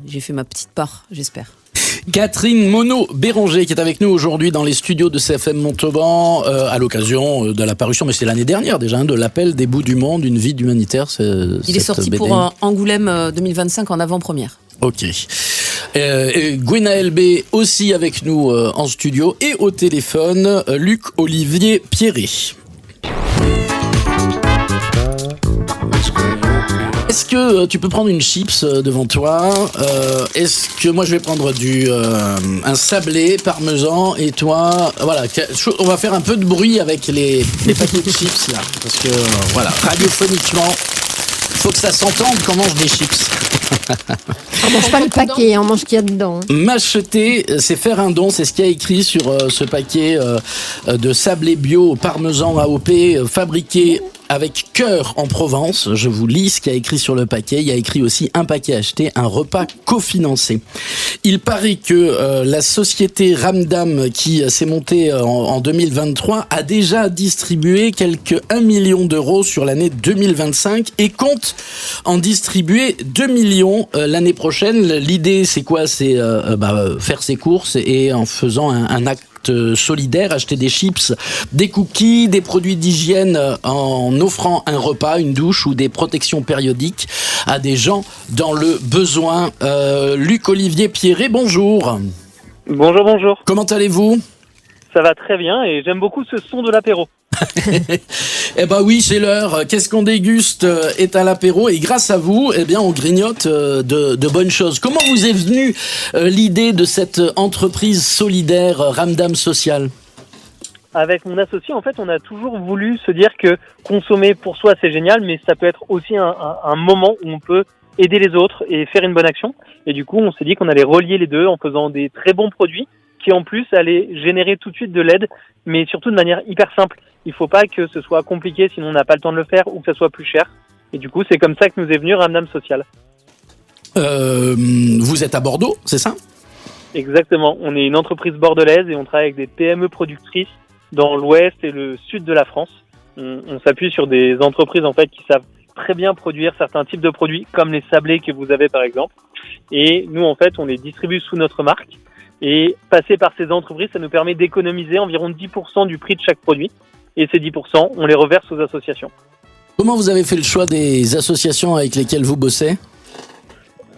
j'ai fait ma petite part, j'espère. Catherine Monod-Béranger qui est avec nous aujourd'hui dans les studios de CFM Montauban à l'occasion de la parution, mais c'est l'année dernière déjà, de l'Appel des bouts du monde, une vie d'humanitaire. Il est sorti BD. pour Angoulême 2025 en avant-première. Ok. Gwenaël B aussi avec nous en studio, et au téléphone Luc-Olivier Pierret. Est-ce que tu peux prendre une chips devant toi? Est-ce que moi je vais prendre un sablé parmesan, et toi, voilà, on va faire un peu de bruit avec les paquets de chips là, parce que voilà, radiophoniquement, il faut que ça s'entende qu'on mange des chips. On mange pas le paquet, on mange ce qu'il y a dedans. M'acheter, c'est faire un don, c'est ce qu'il y a écrit sur ce paquet de sablé bio au parmesan AOP fabriqué avec cœur en Provence. Je vous lis ce qu'il y a écrit sur le paquet. Il y a écrit aussi un paquet acheté, un repas cofinancé. Il paraît que la société Ramdam, qui s'est montée en 2023, a déjà distribué quelques 1 million d'euros sur l'année 2025 et compte en distribuer 2 millions l'année prochaine. L'idée, c'est quoi ? C'est faire ses courses et en faisant un acte solidaire, acheter des chips, des cookies, des produits d'hygiène en offrant un repas, une douche ou des protections périodiques à des gens dans le besoin. Luc-Olivier Pierret, bonjour. Bonjour. Comment allez-vous ? Ça va très bien et j'aime beaucoup ce son de l'apéro. Eh ben oui, c'est l'heure. Qu'est-ce qu'on déguste est à l'apéro et grâce à vous, eh bien, on grignote de bonnes choses. Comment vous est venue l'idée de cette entreprise solidaire Ramdam Social ? Avec mon associé, en fait, on a toujours voulu se dire que consommer pour soi, c'est génial, mais ça peut être aussi un moment où on peut aider les autres et faire une bonne action. Et du coup, on s'est dit qu'on allait relier les deux en faisant des très bons produits qui, en plus, allaient générer tout de suite de l'aide, mais surtout de manière hyper simple. Il faut pas que ce soit compliqué, sinon on n'a pas le temps de le faire, ou que ça soit plus cher. Et du coup, c'est comme ça que nous est venu Ramdam Social. Vous êtes à Bordeaux, c'est ça ? Exactement. On est une entreprise bordelaise et on travaille avec des PME productrices dans l'ouest et le sud de la France. On s'appuie sur des entreprises en fait qui savent très bien produire certains types de produits, comme les sablés que vous avez par exemple. Et nous, en fait, on les distribue sous notre marque. Et passer par ces entreprises, ça nous permet d'économiser environ 10% du prix de chaque produit. Et ces 10%, on les reverse aux associations. Comment vous avez fait le choix des associations avec lesquelles vous bossez ?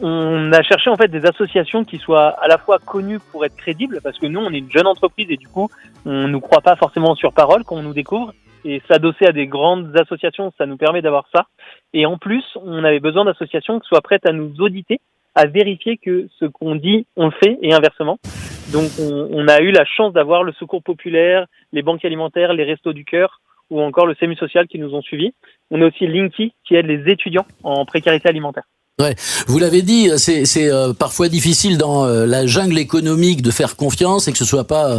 On a cherché en fait des associations qui soient à la fois connues pour être crédibles, parce que nous, on est une jeune entreprise et du coup, on nous croit pas forcément sur parole quand on nous découvre. Et s'adosser à des grandes associations, ça nous permet d'avoir ça. Et en plus, on avait besoin d'associations qui soient prêtes à nous auditer, à vérifier que ce qu'on dit, on le fait, et inversement. Donc on a eu la chance d'avoir le Secours Populaire, les banques alimentaires, les Restos du Cœur ou encore le SEMU Social qui nous ont suivis. On a aussi Linky qui aide les étudiants en précarité alimentaire. Ouais, vous l'avez dit, c'est parfois difficile dans la jungle économique de faire confiance et que ce soit pas,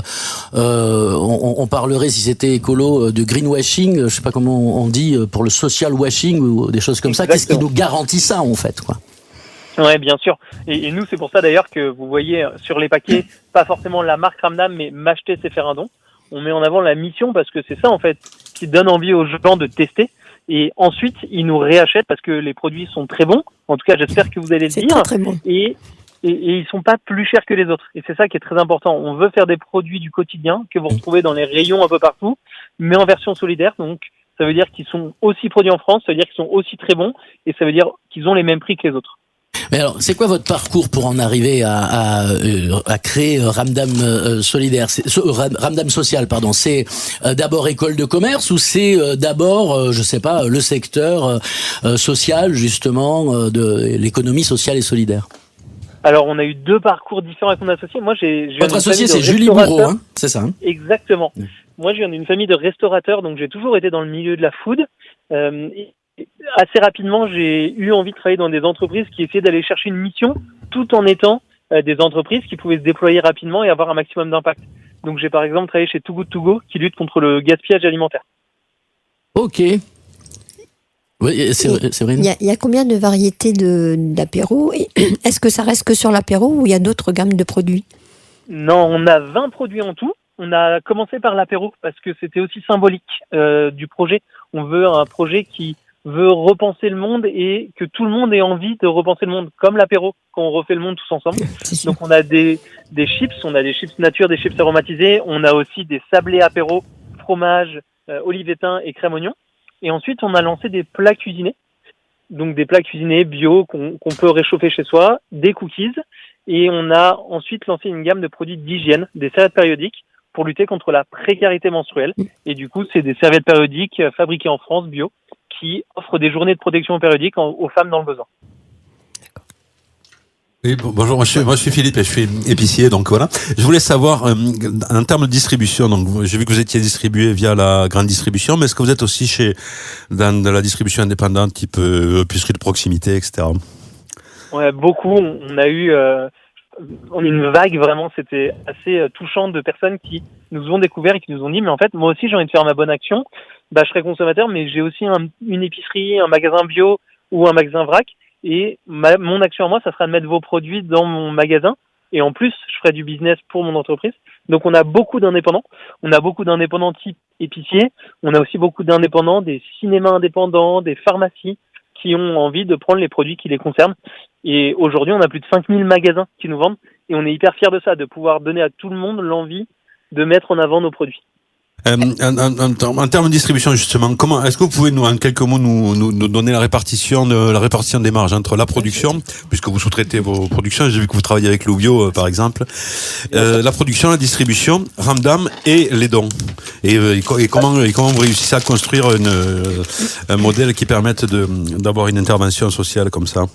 on parlerait si c'était écolo de greenwashing, je sais pas comment on dit, pour le social washing ou des choses comme ça. Qu'est-ce qui nous garantit ça en fait, quoi ? Ouais, bien sûr. Et nous, c'est pour ça d'ailleurs que vous voyez sur les paquets, pas forcément la marque Ramdam, mais m'acheter, c'est faire un don. On met en avant la mission parce que c'est ça, en fait, qui donne envie aux gens de tester. Et ensuite, ils nous réachètent parce que les produits sont très bons. En tout cas, j'espère que vous allez le dire. C'est très bon. Et ils sont pas plus chers que les autres. Et c'est ça qui est très important. On veut faire des produits du quotidien que vous retrouvez dans les rayons un peu partout, mais en version solidaire. Donc, ça veut dire qu'ils sont aussi produits en France, ça veut dire qu'ils sont aussi très bons, et ça veut dire qu'ils ont les mêmes prix que les autres. Mais alors, c'est quoi votre parcours pour en arriver à créer Ramdam solidaire, Ramdam social, pardon. C'est d'abord école de commerce ou c'est d'abord, je sais pas, le secteur social justement de l'économie sociale et solidaire? Alors, on a eu deux parcours différents avec mon associé. Moi, votre associé, c'est Julie Bourreau, hein, c'est ça, hein? Exactement. Moi, je viens d'une famille de restaurateurs, donc j'ai toujours été dans le milieu de la food. Assez rapidement, j'ai eu envie de travailler dans des entreprises qui essayaient d'aller chercher une mission tout en étant des entreprises qui pouvaient se déployer rapidement et avoir un maximum d'impact. Donc j'ai par exemple travaillé chez Too Good To Go qui lutte contre le gaspillage alimentaire. Ok. Oui, c'est vrai. Il y a combien de variétés d'apéro? Est-ce que ça reste que sur l'apéro ou il y a d'autres gammes de produits? Non, on a 20 produits en tout. On a commencé par l'apéro parce que c'était aussi symbolique du projet. On veut un projet qui veut repenser le monde et que tout le monde ait envie de repenser le monde, comme l'apéro, quand on refait le monde tous ensemble. Donc on a des chips, on a des chips nature, des chips aromatisés, on a aussi des sablés apéro, fromage, olive éteint et crème oignon. Et ensuite on a lancé des plats cuisinés, donc des plats cuisinés bio qu'on peut réchauffer chez soi, des cookies, et on a ensuite lancé une gamme de produits d'hygiène, des serviettes périodiques, pour lutter contre la précarité menstruelle. Et du coup, c'est des serviettes périodiques fabriquées en France, bio, qui offrent des journées de protection périodique aux femmes dans le besoin. Oui, bonjour, moi je suis Philippe et je suis épicier, donc voilà. Je voulais savoir, en termes de distribution, donc j'ai vu que vous étiez distribué via la grande distribution, mais est-ce que vous êtes aussi dans de la distribution indépendante, type épicerie de proximité, etc.? Ouais, beaucoup. On a eu une vague vraiment, c'était assez touchant de personnes qui nous ont découvert et qui nous ont dit mais en fait moi aussi j'ai envie de faire ma bonne action, je serai consommateur mais j'ai aussi une épicerie, un magasin bio ou un magasin vrac et mon action à moi ça sera de mettre vos produits dans mon magasin et en plus je ferai du business pour mon entreprise. Donc on a beaucoup d'indépendants, type épiciers, on a aussi beaucoup d'indépendants, des cinémas indépendants, des pharmacies qui ont envie de prendre les produits qui les concernent. Et aujourd'hui, on a plus de 5000 magasins qui nous vendent et on est hyper fiers de ça, de pouvoir donner à tout le monde l'envie de mettre en avant nos produits. En termes de distribution, justement, est-ce que vous pouvez en quelques mots nous donner la répartition des marges entre la production, puisque vous sous-traitez vos productions, j'ai vu que vous travaillez avec Loubio, par exemple, la production, la distribution, Ramdam et les dons. Et comment vous réussissez à construire un modèle qui permette d'avoir une intervention sociale comme ça?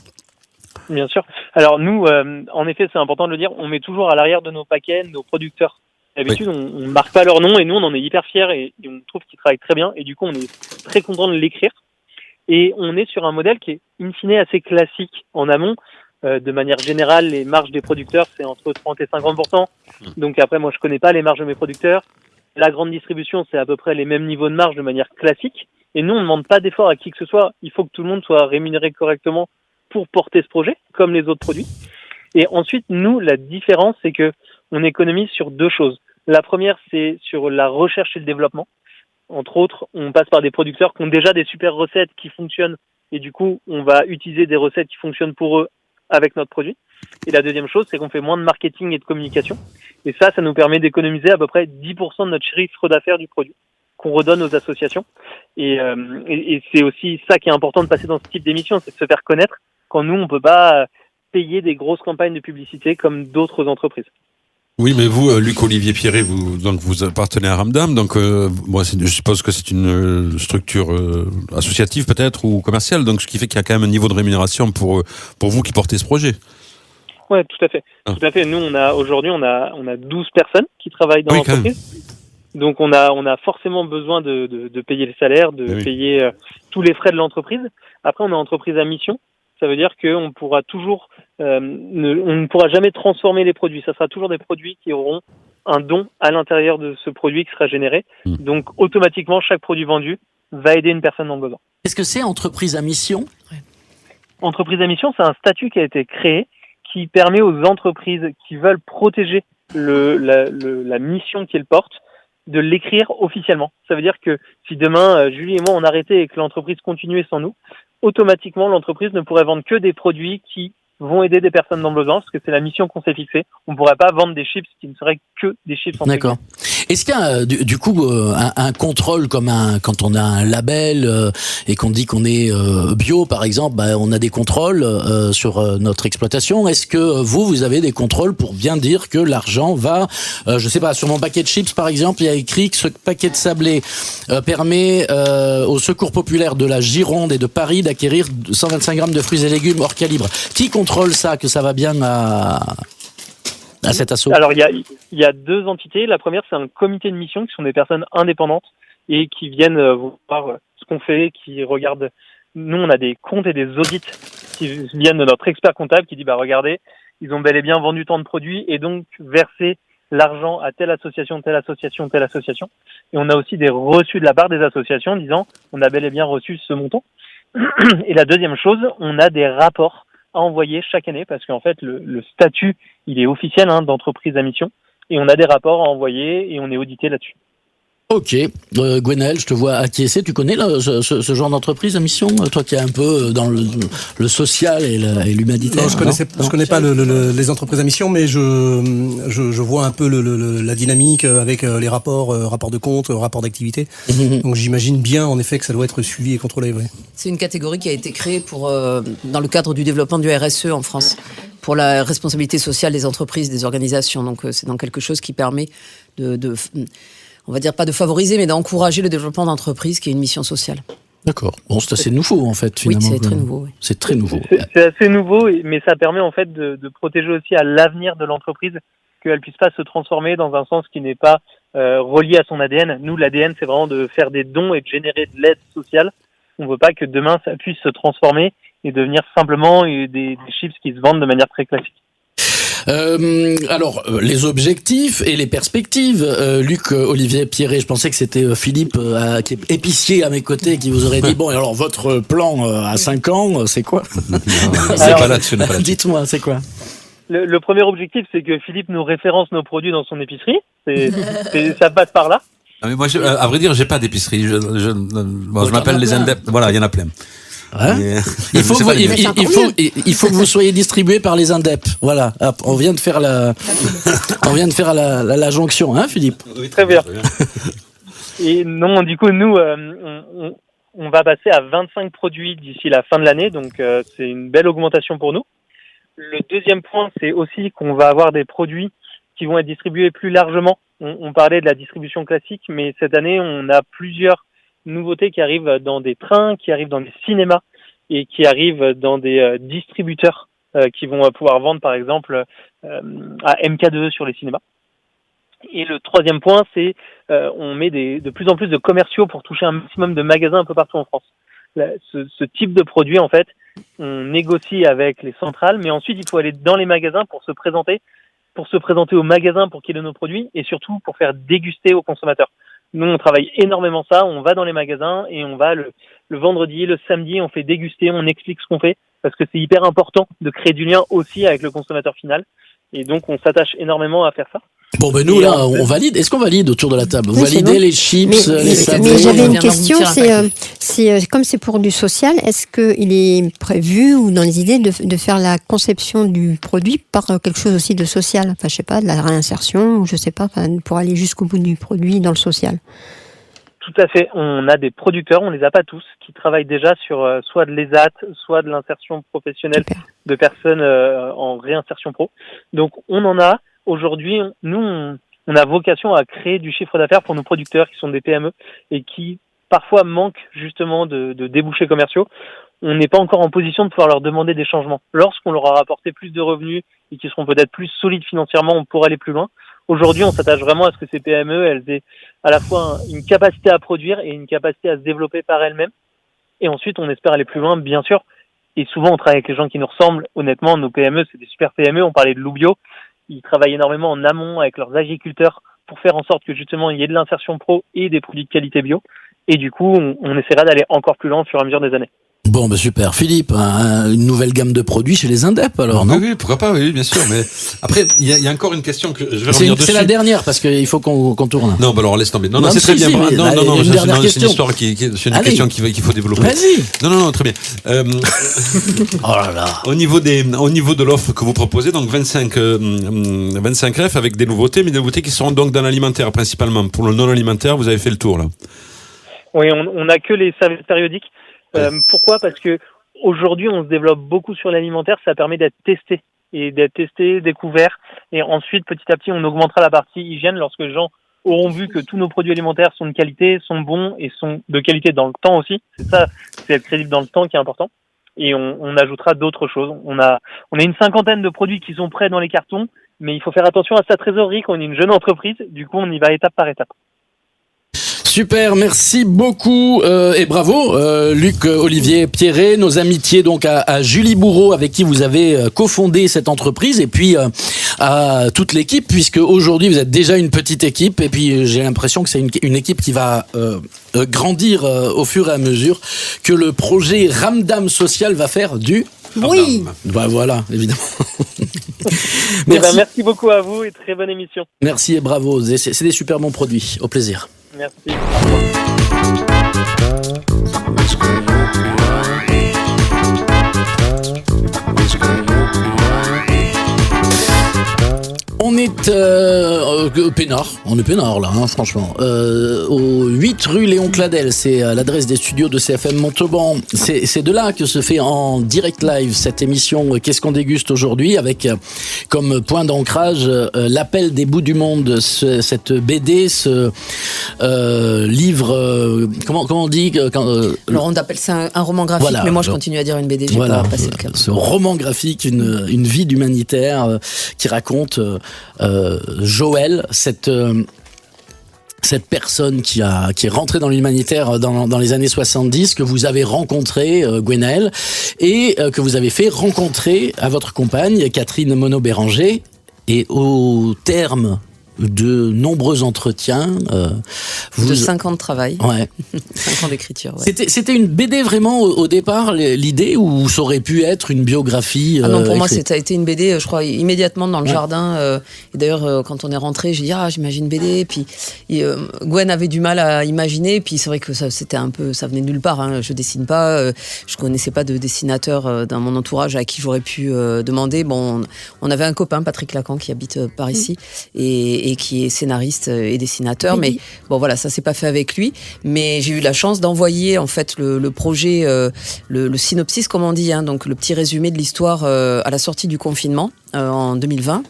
Bien sûr. Alors nous, en effet, c'est important de le dire, on met toujours à l'arrière de nos paquets nos producteurs. D'habitude, on ne marque pas leur nom et nous, on en est hyper fiers et on trouve qu'ils travaillent très bien et du coup, on est très content de l'écrire. Et on est sur un modèle qui est in fine assez classique en amont. De manière générale, les marges des producteurs, c'est entre 30 et 50%. Donc après, moi, je connais pas les marges de mes producteurs. La grande distribution, c'est à peu près les mêmes niveaux de marge de manière classique. Et nous, on ne demande pas d'effort à qui que ce soit. Il faut que tout le monde soit rémunéré correctement pour porter ce projet, comme les autres produits. Et ensuite, nous, la différence, c'est que on économise sur deux choses. La première, c'est sur la recherche et le développement. Entre autres, on passe par des producteurs qui ont déjà des super recettes qui fonctionnent et du coup, on va utiliser des recettes qui fonctionnent pour eux avec notre produit. Et la deuxième chose, c'est qu'on fait moins de marketing et de communication. Et ça nous permet d'économiser à peu près 10% de notre chiffre d'affaires du produit qu'on redonne aux associations. Et c'est aussi ça qui est important de passer dans ce type d'émission, c'est de se faire connaître quand nous, on peut pas payer des grosses campagnes de publicité comme d'autres entreprises. Oui, mais vous, Luc-Olivier Pierret, vous appartenez à Ramdam, donc je suppose que c'est une structure associative peut-être ou commerciale, donc ce qui fait qu'il y a quand même un niveau de rémunération pour vous qui portez ce projet. Ouais, tout à fait. Tout à fait. Nous, aujourd'hui, on a 12 personnes qui travaillent dans l'entreprise. Donc on a forcément besoin de payer le salaire, payer tous les frais de l'entreprise. Après, on est entreprise à mission. Ça veut dire qu'on pourra toujours, on ne pourra jamais transformer les produits. Ça sera toujours des produits qui auront un don à l'intérieur de ce produit qui sera généré. Donc, automatiquement, chaque produit vendu va aider une personne dans le besoin. Est-ce que c'est entreprise à mission ? Entreprise à mission, c'est un statut qui a été créé qui permet aux entreprises qui veulent protéger la mission qu'elles portent de l'écrire officiellement. Ça veut dire que si demain, Julie et moi, on arrêtait et que l'entreprise continuait sans nous, automatiquement, l'entreprise ne pourrait vendre que des produits qui vont aider des personnes dans le besoin, parce que c'est la mission qu'on s'est fixée. On ne pourrait pas vendre des chips qui ne seraient que des chips. D'accord. Est-ce qu'il y a du coup un contrôle comme quand on a un label et qu'on dit qu'on est bio, par exemple, on a des contrôles sur notre exploitation. Est-ce que vous avez des contrôles pour bien dire que l'argent va, je sais pas, sur mon paquet de chips, par exemple, il y a écrit que ce paquet de sablé permet au Secours populaire de la Gironde et de Paris d'acquérir 125 grammes de fruits et légumes hors calibre. Qui contrôle ça, que ça va bien à cet assaut? Alors, il y a deux entités. La première, c'est un comité de mission qui sont des personnes indépendantes et qui viennent voir ce qu'on fait, qui regardent. Nous, on a des comptes et des audits qui viennent de notre expert comptable qui dit, regardez, ils ont bel et bien vendu tant de produits et donc versé l'argent à telle association, telle association, telle association. Et on a aussi des reçus de la part des associations disant, on a bel et bien reçu ce montant. Et la deuxième chose, on a des rapports à envoyer chaque année parce qu'en fait le statut il est officiel d'entreprise à mission et on a des rapports à envoyer et on est audité là-dessus. Ok, Gwenaëlle, je te vois acquiescer. Tu connais ce genre d'entreprise à mission, toi qui es un peu dans le social et l'humanitaire? Non, je connais pas les entreprises à mission, mais je vois un peu la dynamique avec les rapports de compte, rapports d'activité. Donc j'imagine bien en effet que ça doit être suivi et contrôlé. Ouais. C'est une catégorie qui a été créée dans le cadre du développement du RSE en France, pour la responsabilité sociale des entreprises, des organisations. Donc c'est dans quelque chose qui permet on va dire pas de favoriser, mais d'encourager le développement d'entreprises qui est une mission sociale. D'accord. Bon, c'est assez nouveau en fait finalement. Oui, c'est très nouveau. Oui. C'est très nouveau. C'est assez nouveau, mais ça permet en fait de protéger aussi à l'avenir de l'entreprise qu'elle puisse pas se transformer dans un sens qui n'est pas relié à son ADN. Nous, l'ADN, c'est vraiment de faire des dons et de générer de l'aide sociale. On veut pas que demain ça puisse se transformer et devenir simplement des chips qui se vendent de manière très classique. Alors, les objectifs et les perspectives. Luc, Olivier, Pierret, je pensais que c'était Philippe, qui est épicier à mes côtés, qui vous aurait dit, bon, alors votre plan à 5 ans, c'est quoi? C'est pas là-dessus. Dites-moi, c'est quoi? Le premier objectif, c'est que Philippe nous référence nos produits dans son épicerie. Ça passe par là. Ah, mais moi, à vrai dire, j'ai pas d'épicerie. Je m'appelle les Indep. Voilà, il y en a plein. Ouais. Il faut que vous soyez distribué par les Indep. Voilà. Hop, on vient de faire la jonction, hein, Philippe? Oui, très bien. Et non, du coup, nous, on va passer à 25 produits d'ici la fin de l'année, donc c'est une belle augmentation pour nous. Le deuxième point, c'est aussi qu'on va avoir des produits qui vont être distribués plus largement. On parlait de la distribution classique, mais cette année, on a plusieurs nouveautés qui arrivent dans des trains, qui arrivent dans des cinémas et qui arrivent dans des distributeurs qui vont pouvoir vendre par exemple à MK2E sur les cinémas. Et le troisième point, c'est on met de plus en plus de commerciaux pour toucher un maximum de magasins un peu partout en France. Ce type de produit, en fait, on négocie avec les centrales, mais ensuite il faut aller dans les magasins pour se présenter aux magasins pour qu'ils donnent nos produits et surtout pour faire déguster aux consommateurs. Nous, on travaille énormément ça. On va dans les magasins et on va le vendredi, le samedi, on fait déguster, on explique ce qu'on fait parce que c'est hyper important de créer du lien aussi avec le consommateur final. Et donc, on s'attache énormément à faire ça. Bon, ben nous, là, on valide. Est-ce qu'on valide autour de la table? Vous validez les chips, les sablés? Mais j'avais une question, c'est comme c'est pour du social, est-ce qu'il est prévu ou dans les idées de faire la conception du produit par quelque chose aussi de social? Enfin, je sais pas, de la réinsertion ou je sais pas, pour aller jusqu'au bout du produit dans le social. Tout à fait. On a des producteurs, on les a pas tous, qui travaillent déjà sur soit de l'ESAT, soit de l'insertion professionnelle de personnes en réinsertion pro. Donc, on en a. Aujourd'hui, nous, on a vocation à créer du chiffre d'affaires pour nos producteurs qui sont des PME et qui parfois manquent justement de débouchés commerciaux. On n'est pas encore en position de pouvoir leur demander des changements. Lorsqu'on leur aura apporté plus de revenus et qu'ils seront peut-être plus solides financièrement, on pourra aller plus loin. Aujourd'hui, on s'attache vraiment à ce que ces PME, elles aient à la fois une capacité à produire et une capacité à se développer par elles-mêmes. Et ensuite, on espère aller plus loin, bien sûr. Et souvent, on travaille avec les gens qui nous ressemblent. Honnêtement, nos PME, c'est des super PME. On parlait de Loubio. Ils travaillent énormément en amont avec leurs agriculteurs pour faire en sorte que justement il y ait de l'insertion pro et des produits de qualité bio. Et du coup, on essaiera d'aller encore plus loin au fur et à mesure des années. Bon, ben super. Philippe, une nouvelle gamme de produits chez les Indep, alors, non? Oui, pourquoi pas, oui, bien sûr. Mais après, il y a encore une question que je vais revenir dessus. C'est la dernière, parce qu'il faut qu'on tourne. Non, bah alors laisse tomber. Non, c'est très bien. Non, c'est une histoire c'est une question qu'il faut développer. Vas-y. Non, très bien. Oh là là. Au niveau de l'offre que vous proposez, donc 25 ref avec des nouveautés, mais des nouveautés qui seront donc dans l'alimentaire principalement. Pour le non alimentaire, vous avez fait le tour, là. Oui, on n'a que les services périodiques. Pourquoi? Parce que aujourd'hui, on se développe beaucoup sur l'alimentaire. Ça permet d'être testé et d'être testé, découvert. Et ensuite, petit à petit, on augmentera la partie hygiène lorsque les gens auront vu que tous nos produits alimentaires sont de qualité, sont bons et sont de qualité dans le temps aussi. C'est ça, c'est être crédible dans le temps qui est important. Et on ajoutera d'autres choses. On a une 50aine de produits qui sont prêts dans les cartons, mais il faut faire attention à sa trésorerie quand on est une jeune entreprise. Du coup, on y va étape par étape. Super, merci beaucoup et bravo Luc, Olivier, Pierret, nos amitiés donc à Julie Bourreau avec qui vous avez cofondé cette entreprise et puis à toute l'équipe puisque aujourd'hui vous êtes déjà une petite équipe et puis j'ai l'impression que c'est une équipe qui va grandir au fur et à mesure que le projet Ramdam Social va faire du... Oui. Bah voilà, évidemment. Merci beaucoup à vous et très bonne émission. Merci et bravo, c'est des super bons produits, au plaisir. Merci. On est peinard, là, hein, franchement. Au 8 rue Léon Cladel, c'est l'adresse des studios de CFM Montauban. C'est de là que se fait en direct live cette émission Qu'est-ce qu'on déguste aujourd'hui, avec comme point d'ancrage l'appel des bouts du monde, cette BD, ce livre, comment on dit Alors on appelle ça un roman graphique, voilà, mais moi je continue à dire une BD. Voilà, ce roman graphique, une vie d'humanitaire qui raconte Joël, cette personne qui est rentrée dans l'humanitaire dans les années 70, que vous avez rencontré, Gwenaëlle, et que vous avez fait rencontrer à votre compagne, Catherine Monod-Béranger, et au terme de nombreux entretiens. De 5 ans de travail. Ouais. 5 ans d'écriture. Ouais. C'était une BD vraiment au départ, l'idée, ou ça aurait pu être une biographie non, pour moi, écrite. ça a été une BD, je crois, immédiatement dans le jardin. Et d'ailleurs, quand on est rentré, j'ai dit, j'imagine BD. Et puis, Gwen avait du mal à imaginer. Et puis, c'est vrai que c'était un peu, ça venait de nulle part. Hein. Je dessine pas. Je connaissais pas de dessinateur dans mon entourage à qui j'aurais pu demander. Bon, on avait un copain, Patrick Lacan, qui habite par ici. Et qui est scénariste et dessinateur, mais bon voilà, ça s'est pas fait avec lui, mais j'ai eu la chance d'envoyer en fait le projet, le synopsis comme on dit, hein, donc le petit résumé de l'histoire à la sortie du confinement en 2020,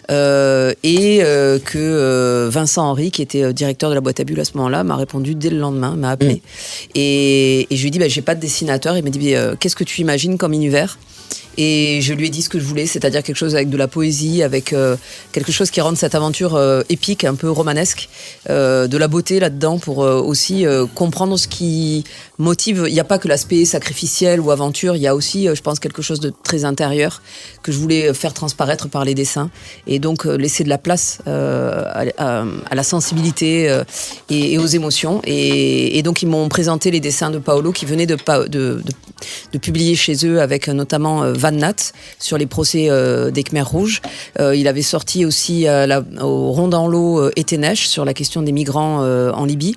et que Vincent Henry, qui était directeur de la boîte à bulles à ce moment-là, m'a répondu dès le lendemain, m'a appelé, et je lui ai dit j'ai pas de dessinateur, il m'a dit qu'est-ce que tu imagines comme univers? Et je lui ai dit ce que je voulais, c'est-à-dire quelque chose avec de la poésie, avec quelque chose qui rende cette aventure épique, un peu romanesque, de la beauté là-dedans pour aussi comprendre ce qui motive. Il n'y a pas que l'aspect sacrificiel ou aventure, il y a aussi, je pense, quelque chose de très intérieur que je voulais faire transparaître par les dessins. Et donc laisser de la place à la sensibilité et aux émotions. Et donc ils m'ont présenté les dessins de Paolo qui venaient de publier chez eux avec notamment Van Nat sur les procès des Khmers rouges. Il avait sorti aussi au Rond dans l'eau Etenesh sur la question des migrants en Libye.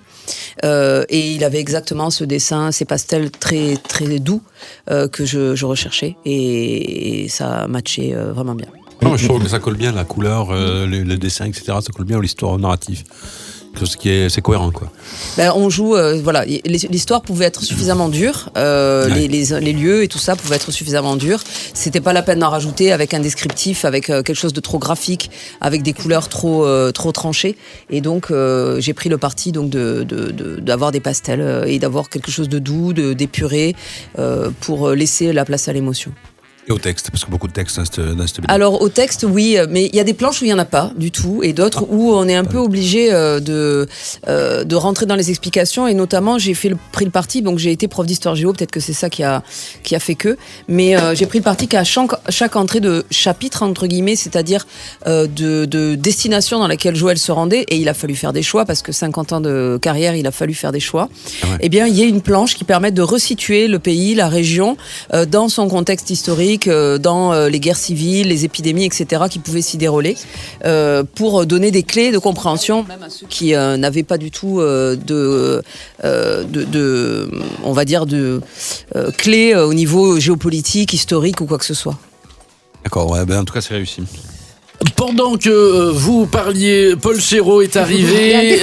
Et il avait exactement ce dessin, ces pastels très, très doux que je recherchais. Et ça matchait vraiment bien. Non, je trouve que ça colle bien, la couleur, le dessin, etc. Ça colle bien à l'histoire narrative. C'est cohérent, quoi. On joue, voilà, l'histoire pouvait être suffisamment dure, les lieux et tout ça pouvaient être suffisamment durs. C'était pas la peine d'en rajouter avec un descriptif, avec quelque chose de trop graphique, avec des couleurs trop tranchées. Et donc j'ai pris le parti donc d'avoir des pastels et d'avoir quelque chose de doux, d'épuré, pour laisser la place à l'émotion. Et au texte, parce que beaucoup de textes dans cette BD. Alors au texte, oui, mais il y a des planches où il n'y en a pas du tout, et d'autres où on est un peu obligé de rentrer dans les explications, et notamment j'ai pris le parti, donc j'ai été prof d'histoire géo, peut-être que c'est ça qui a fait que, mais j'ai pris le parti qu'à chaque entrée de chapitre, entre guillemets, c'est-à-dire de destination dans laquelle Joël se rendait, et il a fallu faire des choix, parce que 50 ans de carrière, il a fallu faire des choix, eh bien il y a une planche qui permet de resituer le pays, la région, dans son contexte historique, dans les guerres civiles, les épidémies, etc., qui pouvaient s'y dérouler, pour donner des clés de compréhension, même à ceux qui n'avaient pas du tout on va dire, clés au niveau géopolitique, historique ou quoi que ce soit. D'accord, ouais, en tout cas, c'est réussi. Pendant que vous parliez, Paul Chéreau est arrivé.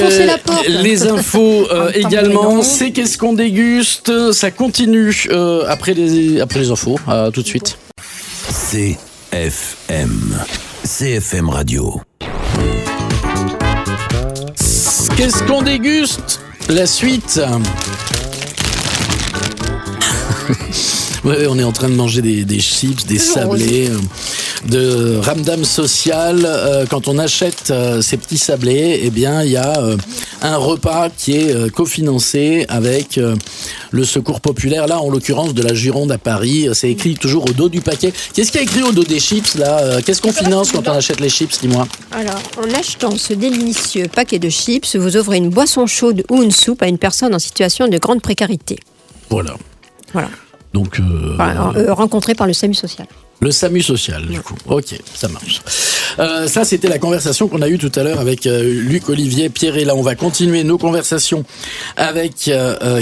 Les infos également. C'est qu'est-ce qu'on déguste. Ça continue après les infos. Tout de suite. CFM Radio. Qu'est-ce qu'on déguste? La suite. Ouais, on est en train de manger des chips, des sablés, de Ramdam Social. Quand on achète ces petits sablés, eh bien, il y a un repas qui est cofinancé avec le Secours populaire, là, en l'occurrence, de la Gironde à Paris. C'est écrit toujours au dos du paquet. Qu'est-ce qu'il y a écrit au dos des chips, là? Qu'est-ce qu'on finance quand on achète les chips, dis-moi? Alors, en achetant ce délicieux paquet de chips, vous offrez une boisson chaude ou une soupe à une personne en situation de grande précarité. Voilà. Donc, rencontré par le SAMU social. Le SAMU social, du coup. Ok, ça marche. Ça, c'était la conversation qu'on a eue tout à l'heure avec Luc Olivier Pierre. Et là, on va continuer nos conversations avec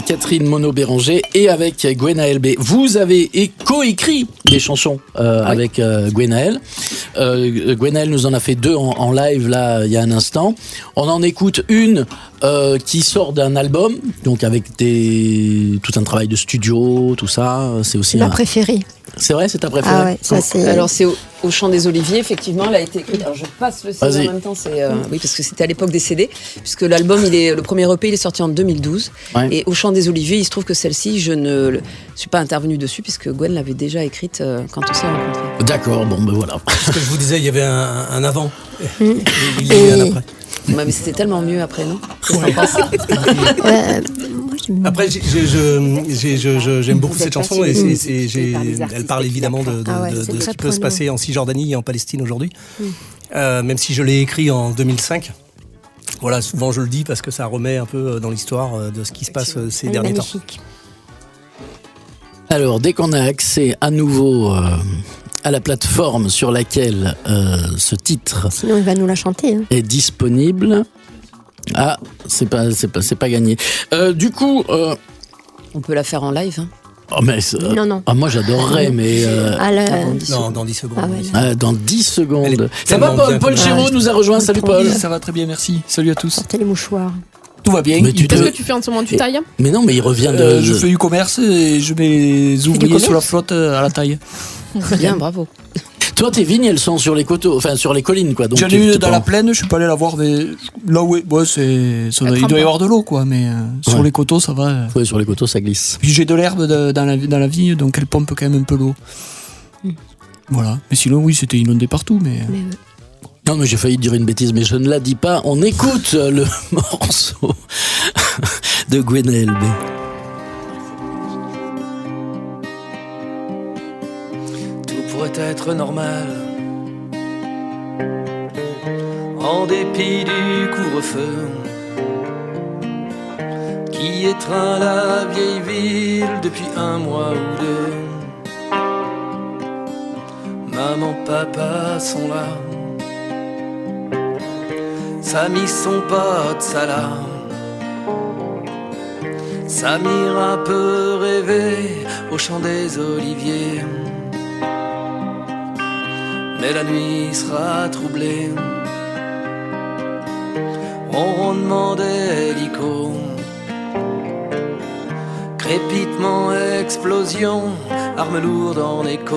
Catherine Monod-Béranger et avec Gwenaëlle B. Vous avez coécrit des chansons avec Gwenaëlle. Gwenaëlle nous en a fait 2 en live, là, il y a un instant. On en écoute une qui sort d'un album, donc avec tout un travail de studio, tout ça. C'est aussi ma préférée. C'est vrai, c'est ta préférée? Ah ouais, Ça, c'est... Alors c'est au Chant des Oliviers, effectivement, elle a été écrite. Alors je passe le CD en même temps, oui, parce que c'était à l'époque des CD, puisque l'album, le premier EP, il est sorti en 2012. Ouais. Et au Chant des Oliviers, il se trouve que celle-ci, je ne suis pas intervenue dessus, puisque Gwen l'avait déjà écrite quand on s'est rencontrés. D'accord, bon ben voilà. Ce que je vous disais, il y avait un avant. Il y a eu un après. Ouais, mais c'était tellement mieux après, non? Après, j'aime beaucoup cette chanson et elle parle évidemment de ce qui peut se passer en Cisjordanie et en Palestine aujourd'hui. Même si je l'ai écrit en 2005. Voilà, souvent je le dis parce que ça remet un peu dans l'histoire de ce qui se passe ces derniers temps. Alors, dès qu'on a accès à nouveau à la plateforme sur laquelle ce titre sinon il va nous la chanter, hein. Est disponible. Ah, c'est pas gagné. Du coup, on peut la faire en live. Hein. Oh mais non. Ah, moi j'adorerais, mais non, dans 10 secondes. Dans 10 secondes. Ça va, Paul Chéreau nous a rejoint. Salut Paul. Ça va très bien, merci. Salut à tous. Portez les mouchoirs. Tout va bien. Qu'est-ce que tu fais en ce moment? Tu tailles? Mais non, mais il revient de. Je fais du commerce et je mets les ouvriers sur la flotte à la taille. Bien, bravo. Toi, tes vignes, elles sont sur les coteaux, enfin sur les collines, quoi. J'en ai une dans la plaine, je suis pas allé la voir, mais là, il doit y avoir de l'eau, quoi. Mais sur les coteaux, ça va. Oui, sur les coteaux, ça glisse. Puis j'ai de l'herbe dans la vigne, donc elle pompe quand même un peu l'eau. Voilà. Mais sinon, oui, c'était inondé partout, mais. Non, mais j'ai failli dire une bêtise, mais je ne la dis pas. On écoute le morceau de Gwen LB. Pourrait être normal en dépit du couvre-feu qui étreint la vieille ville depuis un mois ou deux. Maman, papa sont là, Samy, son pote Salah, Samir un peu rêvé au Chant des Oliviers. Mais la nuit sera troublée, ronronnement d'hélico, crépitement, explosion, armes lourdes en écho.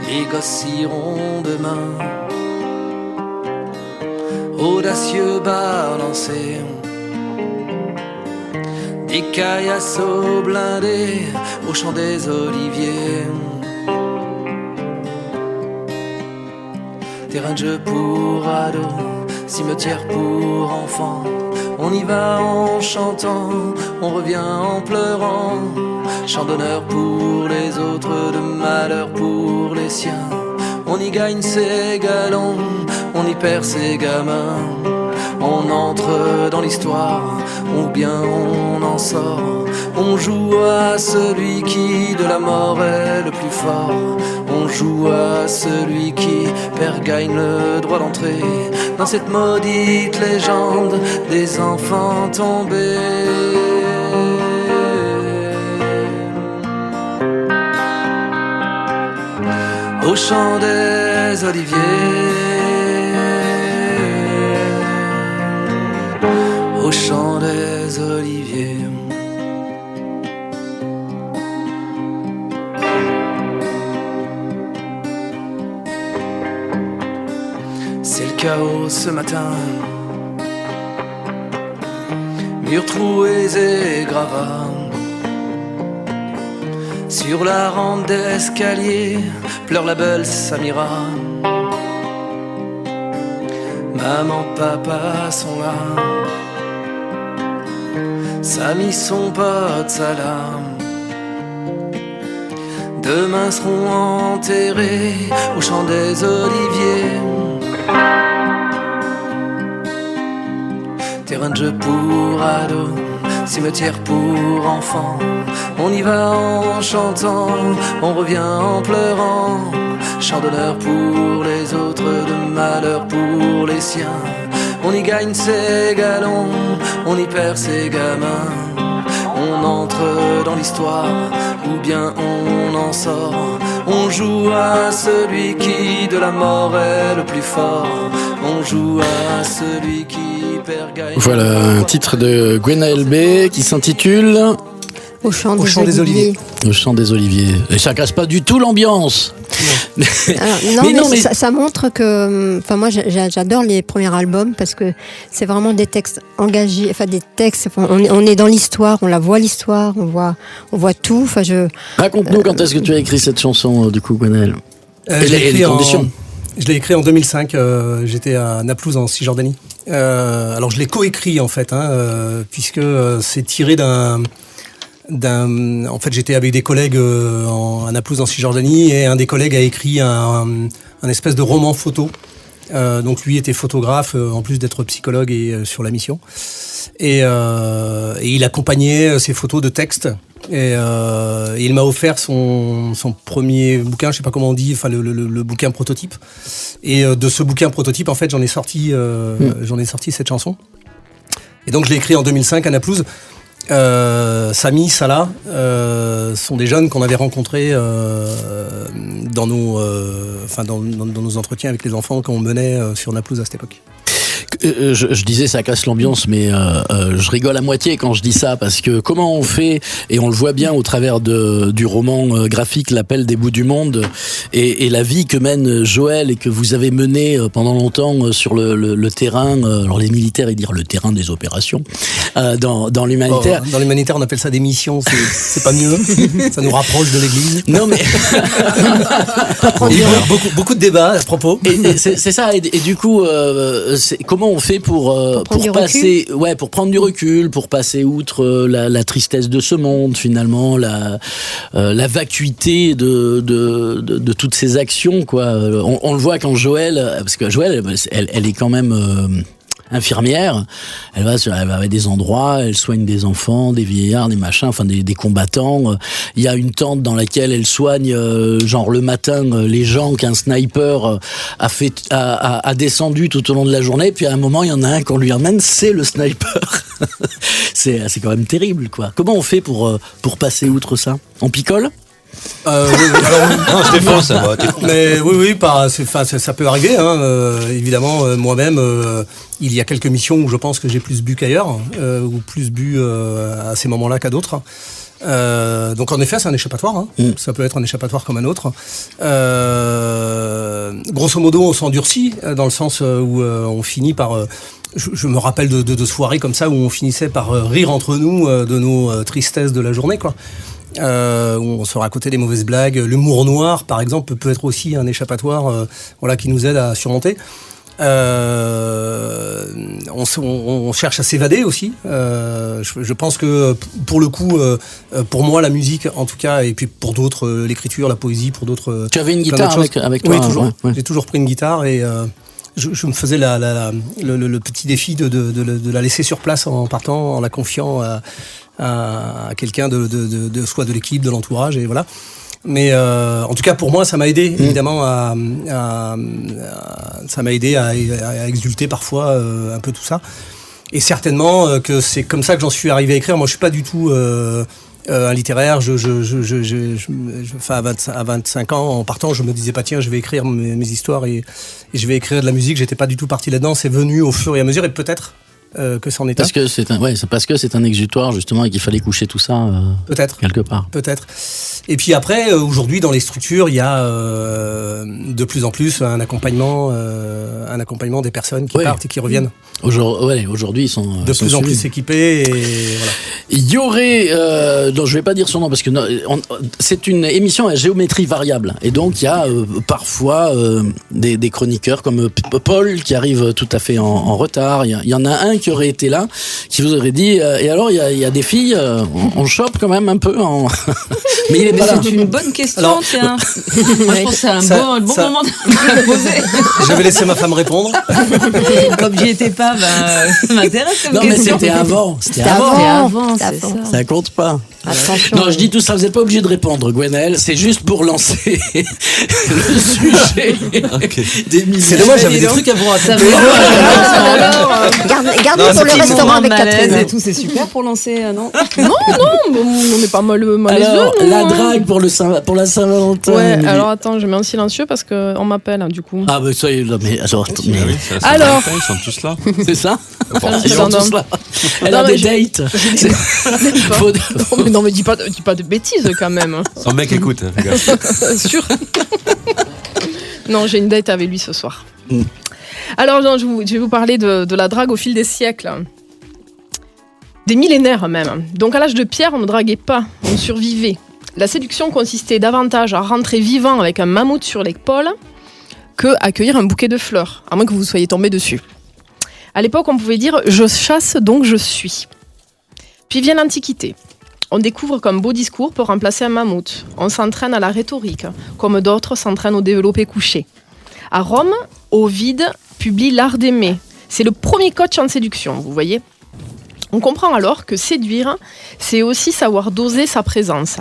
Les gosses iront demain, audacieux balancés, des caillassos blindés au Chant des Oliviers. Terrain de jeu pour ados, cimetière pour enfants. On y va en chantant, on revient en pleurant. Chant d'honneur pour les autres, de malheur pour les siens. On y gagne ses galons, on y perd ses gamins. On entre dans l'histoire, ou bien on en sort. On joue à celui qui de la mort est le plus fort. On joue à celui qui perd, gagne le droit d'entrer dans cette maudite légende des enfants tombés. Au Chant des Oliviers, au Chant des Oliviers. C'est le chaos ce matin, murs troués et gravats. Sur la rampe d'escalier pleure la belle Samira. Maman, papa sont là, Samy, son pote Salah. Demain seront enterrés au Chant des Oliviers. Terrain de jeu pour ados, cimetière pour enfants. On y va en chantant, on revient en pleurant. Chant d'honneur pour les autres, de malheur pour les siens. On y gagne ses galons, on y perd ses gamins. On entre dans l'histoire, ou bien on en sort. On joue à celui qui de la mort est le plus fort. On joue à celui qui perd, gagne. Voilà un titre de Gwen LB qui s'intitule Au champ des Oliviers. Au Chant des Oliviers. Et ça casse pas du tout l'ambiance. Alors, mais ça montre que, enfin moi j'adore les premiers albums parce que c'est vraiment des textes engagés, enfin des textes, on est dans l'histoire, on la voit l'histoire, on voit tout. Enfin Raconte-nous quand est-ce que tu as écrit cette chanson du coup, Gwenaël. Je l'ai écrit en 2005. J'étais à Naplouse en Cisjordanie. Alors je l'ai coécrit en fait, puisque c'est tiré en fait, j'étais avec des collègues à Naplouse en Cisjordanie et un des collègues a écrit un espèce de roman photo. Donc lui était photographe en plus d'être psychologue et sur la mission. Et il accompagnait ses photos de texte. Et il m'a offert son premier bouquin, je sais pas comment on dit, enfin le bouquin prototype. Et de ce bouquin prototype, en fait, j'en ai sorti cette chanson. Et donc je l'ai écrit en 2005 à Naplouse. Samy, Salah sont des jeunes qu'on avait rencontrés dans nos entretiens avec les enfants qu'on menait sur Naplouse à cette époque. Je disais ça casse l'ambiance, mais je rigole à moitié quand je dis ça, parce que comment on fait, et on le voit bien au travers du roman graphique L'Appel des bouts du monde, et la vie que mène Joël et que vous avez menée pendant longtemps sur le terrain, alors les militaires ils disent le terrain des opérations, dans l'humanitaire. Dans l'humanitaire on appelle ça des missions, c'est pas mieux, ça nous rapproche de l'église. Non mais... beaucoup de débats à propos. Et c'est ça, et du coup, comment on fait pour passer, pour prendre du recul, pour passer outre la tristesse de ce monde, finalement, la vacuité de toutes ces actions, quoi. On le voit quand Joël, parce que Joël, elle est quand même infirmière, elle va des endroits, elle soigne des enfants, des vieillards, des machins, enfin des combattants. Il y a une tente dans laquelle elle soigne, genre le matin, les gens qu'un sniper a descendu tout au long de la journée, puis à un moment il y en a un qu'on lui emmène, c'est le sniper. c'est quand même terrible, quoi. Comment on fait pour passer outre ça? On picole? Oui, alors, non, Stéphane, ça va. Mais oui, ça peut arriver. Évidemment, moi-même, il y a quelques missions où je pense que j'ai plus bu qu'ailleurs, ou plus bu à ces moments-là qu'à d'autres. Donc en effet, c'est un échappatoire. Ça peut être un échappatoire comme un autre. Grosso modo, on s'endurcit dans le sens où on finit par. Je me rappelle de soirées comme ça où on finissait par rire entre nous de nos tristesses de la journée, quoi. Où on se racontait des mauvaises blagues. L'humour noir, par exemple, peut être aussi un échappatoire qui nous aide à surmonter. On cherche à s'évader aussi. Je pense que pour le coup, pour moi, la musique, en tout cas, et puis pour d'autres, l'écriture, la poésie, pour d'autres. Tu avais une guitare avec toi? Oui, toujours. Ouais. J'ai toujours pris une guitare et je me faisais le petit défi de la laisser sur place en partant, en la confiant à quelqu'un soit de l'équipe, de l'entourage, et voilà. Mais en tout cas pour moi ça m'a aidé évidemment à exulter parfois un peu tout ça, et certainement que c'est comme ça que j'en suis arrivé à écrire. Moi je suis pas du tout un littéraire. À 25 ans en partant je me disais pas tiens je vais écrire mes histoires et je vais écrire de la musique. J'étais pas du tout parti là-dedans, c'est venu au fur et à mesure, et peut-être que c'en est parce que c'est un exutoire justement et qu'il fallait coucher tout ça peut-être quelque part. Peut-être. Et puis après aujourd'hui dans les structures il y a de plus en plus un accompagnement des personnes qui partent et qui reviennent. Aujourd'hui ils sont de plus en plus équipés, et voilà. Il y aurait non, je vais pas dire son nom parce que c'est une émission à géométrie variable, et donc il y a parfois des chroniqueurs comme Paul qui arrive tout à fait en retard. Il y en a un qui aurait été là, qui vous aurait dit et alors il y a des filles, on chope quand même un peu mais il est pas là. C'est une bonne question. Alors, tiens. Moi je pense que c'est un bon moment de la poser. Je vais laisser ma femme répondre. Comme j'y étais pas, ça m'intéresse comme question. Non mais c'était avant, c'est ça. Ça compte pas. Attention. Non, je dis tout ça, vous n'êtes pas obligé de répondre, Gwenaël, c'est juste pour lancer le sujet des musiques. C'est dommage, j'avais des trucs à vous raconter. gardez pour le restaurant avec Catherine. Et tout, c'est super pour lancer, non? Non, on n'est pas mal Alors, les la drague pour la Saint-Valentin. Ouais, Émilie. alors attends, je mets en silencieux parce qu'on m'appelle, du coup. Ah, mais ça y est, là, mais alors, mais- oui, c'est la Alors. Saint-Valentin, ils sont tous là. c'est ça? Enfin, Ils sont tous là. Elle a Non, mais des dates. Non, mais dis pas de bêtises quand même. Son mec écoute, fais gaffe. Sûr. Non, j'ai une date avec lui ce soir. Alors, non, je vais vous parler de la drague au fil des siècles. Des millénaires même. Donc à l'âge de pierre, on ne draguait pas, on survivait. La séduction consistait davantage à rentrer vivant avec un mammouth sur l'épaule que à cueillir un bouquet de fleurs, à moins que vous soyez tombé dessus. À l'époque, on pouvait dire « je chasse donc je suis ». Puis vient l'Antiquité. On découvre qu'un beau discours peut remplacer un mammouth. On s'entraîne à la rhétorique, comme d'autres s'entraînent au développé couché. À Rome, Ovide publie L'Art d'aimer. C'est le premier coach en séduction, vous voyez. On comprend alors que séduire, c'est aussi savoir doser sa présence.